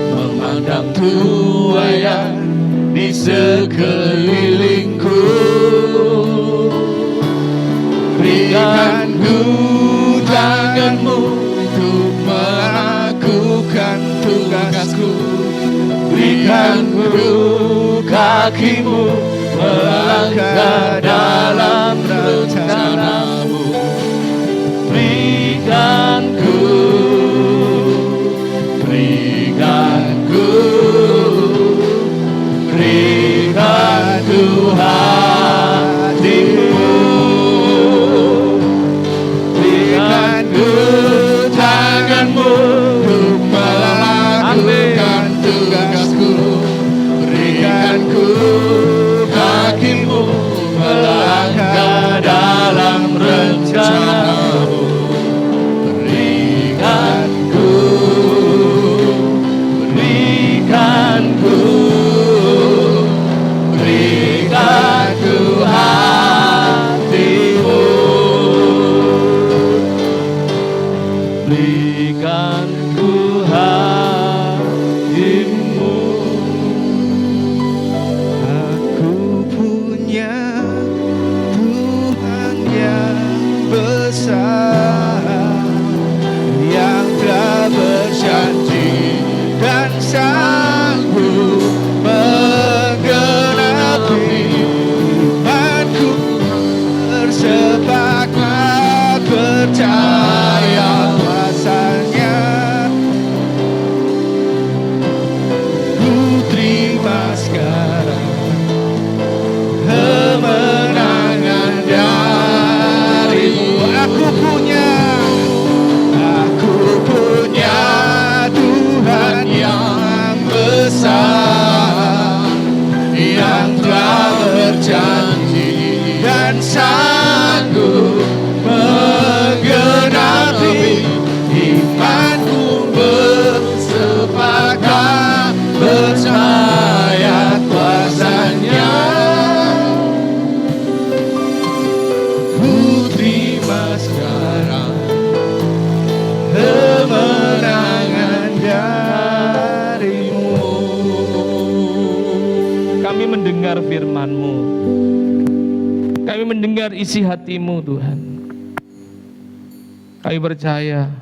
memandang tuayan di sekelilingku. Berikan ku tanganmu untuk melakukan tugasku. Berikan ku kakimu melangkah dalam rencanamu. Berikan ku hatimu. Berikan ku tanganmu untuk melakukan tugasku. Berikan ku kakimu melangkah dalam rencanamu. Berikan ku hatimu. Berikan ku hatimu. Aku punya Tuhan yang besar, yang telah berjanji dan sanggup menggenapi imanku. Bersepakat percaya kuasanya. Ku terima sekarang kemenangan darimu. Aku punya Tuhan yang besar, yang telah berjanji dan sanggup menggenapi imanku. Bersepakat percaya kuasanya. Ku terima sekarang kemenangan darimu. Kami mendengar firman-Mu, kami mendengar isi hati-Mu Tuhan. Kami percaya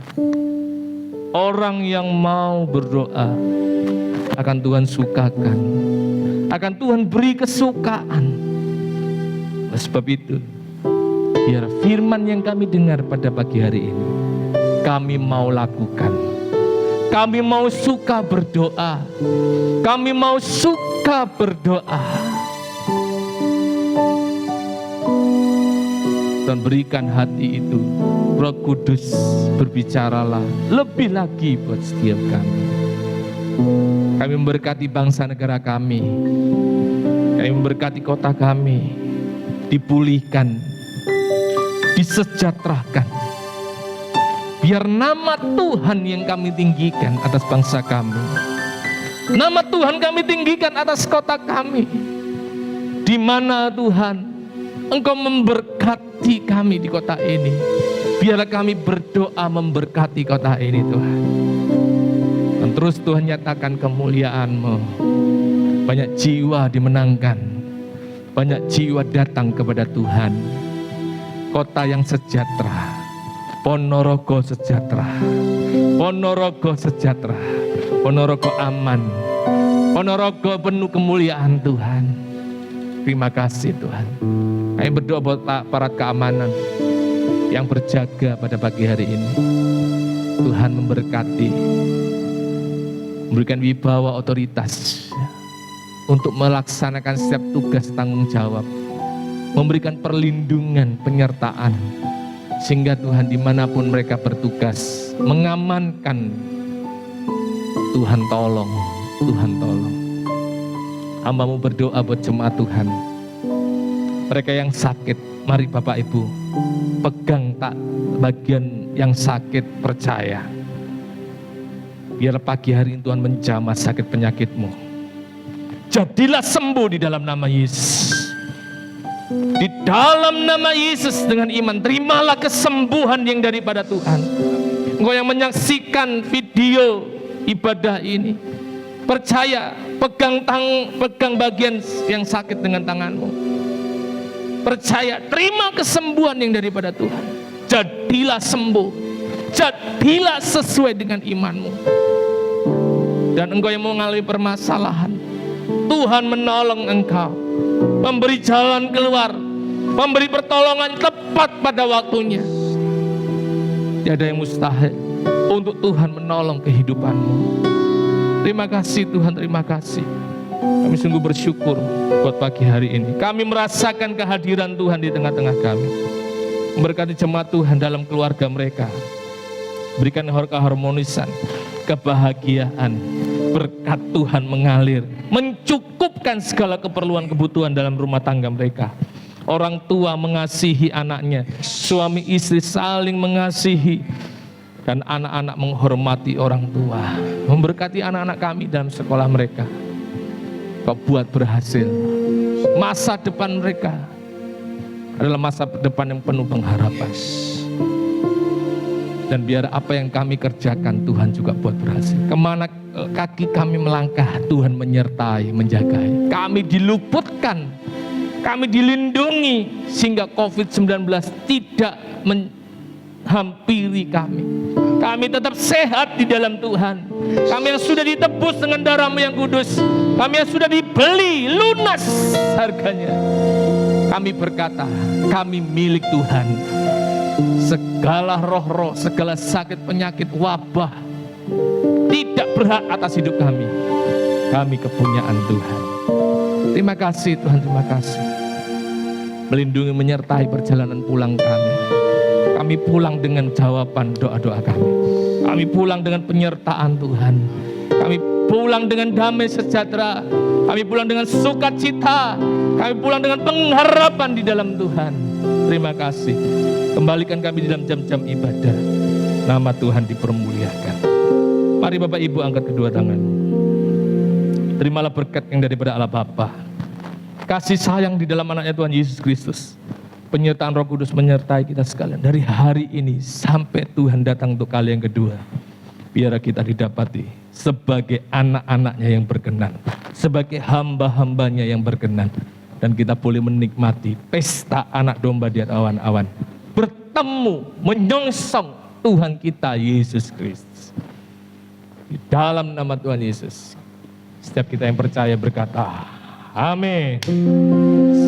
orang yang mau berdoa akan Tuhan sukakan, akan Tuhan beri kesukaan. Oleh sebab itu, biar firman yang kami dengar pada pagi hari ini kami mau lakukan. Kami mau suka berdoa. Kami mau suka berdoa. Dan berikan hati itu. Roh Kudus, berbicaralah lebih lagi buat setiap kami. Kami memberkati bangsa negara kami. Kami memberkati kota kami. Dipulihkan, disejahterakan. Biar nama Tuhan yang kami tinggikan atas bangsa kami. Nama Tuhan kami tinggikan atas kota kami. Di mana Tuhan Engkau memberkati kami di kota ini. Biarlah kami berdoa memberkati kota ini Tuhan. Dan terus Tuhan nyatakan kemuliaan-Mu. Banyak jiwa dimenangkan. Banyak jiwa datang kepada Tuhan. Kota yang sejahtera. Ponorogo sejahtera, Ponorogo sejahtera, Ponorogo aman, Ponorogo penuh kemuliaan Tuhan. Terima kasih Tuhan. Kami berdoa buat aparat keamanan yang berjaga pada pagi hari ini. Tuhan memberkati, memberikan wibawa otoritas untuk melaksanakan setiap tugas tanggung jawab memberikan perlindungan, penyertaan. Sehingga Tuhan dimanapun mereka bertugas, mengamankan. Tuhan tolong, Tuhan tolong. Hamba-Mu berdoa buat jemaat Tuhan. Mereka yang sakit, mari Bapak Ibu, pegang tak bagian yang sakit, percaya. Biar pagi hari ini Tuhan menjamah sakit penyakitmu. Jadilah sembuh di dalam nama Yesus. Di dalam nama Yesus, dengan iman terimalah kesembuhan yang daripada Tuhan. Engkau yang menyaksikan video ibadah ini, percaya, pegang bagian yang sakit dengan tanganmu. Percaya, terima kesembuhan yang daripada Tuhan. Jadilah sembuh, jadilah sesuai dengan imanmu. Dan engkau yang mengalami permasalahan, Tuhan menolong engkau, memberi jalan keluar, memberi pertolongan tepat pada waktunya. Tiada yang mustahil untuk Tuhan menolong kehidupanmu. Terima kasih Tuhan, terima kasih. Kami sungguh bersyukur buat pagi hari ini. Kami merasakan kehadiran Tuhan di tengah-tengah kami. Memberkati jemaat Tuhan dalam keluarga mereka. Berikan keharmonisan, kebahagiaan, berkat Tuhan mengalir, mencukupkan segala keperluan kebutuhan dalam rumah tangga mereka. Orang tua mengasihi anaknya, suami istri saling mengasihi, dan anak-anak menghormati orang tua. Memberkati anak-anak kami dalam sekolah mereka. Kau buat berhasil. Masa depan mereka adalah masa depan yang penuh pengharapan. Dan biar apa yang kami kerjakan Tuhan juga buat berhasil. Kemana kaki kami melangkah, Tuhan menyertai, menjagai. Kami diluputkan, kami dilindungi sehingga COVID-19 tidak menghampiri kami. Kami tetap sehat di dalam Tuhan. Kami yang sudah ditebus dengan darah-Mu yang kudus, kami yang sudah dibeli lunas harganya. Kami berkata, kami milik Tuhan. Segala roh-roh, segala sakit, penyakit, wabah tidak berhak atas hidup kami. Kami kepunyaan Tuhan. Terima kasih Tuhan, terima kasih. Melindungi, menyertai perjalanan pulang kami. Kami pulang dengan jawaban doa-doa kami. Kami pulang dengan penyertaan Tuhan. Kami pulang dengan damai sejahtera. Kami pulang dengan sukacita. Kami pulang dengan pengharapan di dalam Tuhan. Terima kasih. Kembalikan kami di dalam jam-jam ibadah. Nama Tuhan dipermuliakan. Mari Bapak Ibu angkat kedua tangan. Terimalah berkat yang daripada Allah Bapa, kasih sayang di dalam anaknya Tuhan Yesus Kristus, penyertaan Roh Kudus menyertai kita sekalian dari hari ini sampai Tuhan datang untuk kali yang kedua. Biar kita didapati sebagai anak-anaknya yang berkenan, sebagai hamba-hambanya yang berkenan, dan kita boleh menikmati pesta anak domba di atas awan-awan, bertemu, menyongsong Tuhan kita Yesus Kristus. Di dalam nama Tuhan Yesus, setiap kita yang percaya berkata, amin.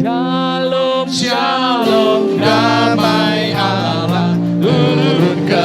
Shalom, shalom, damai Allah turun ke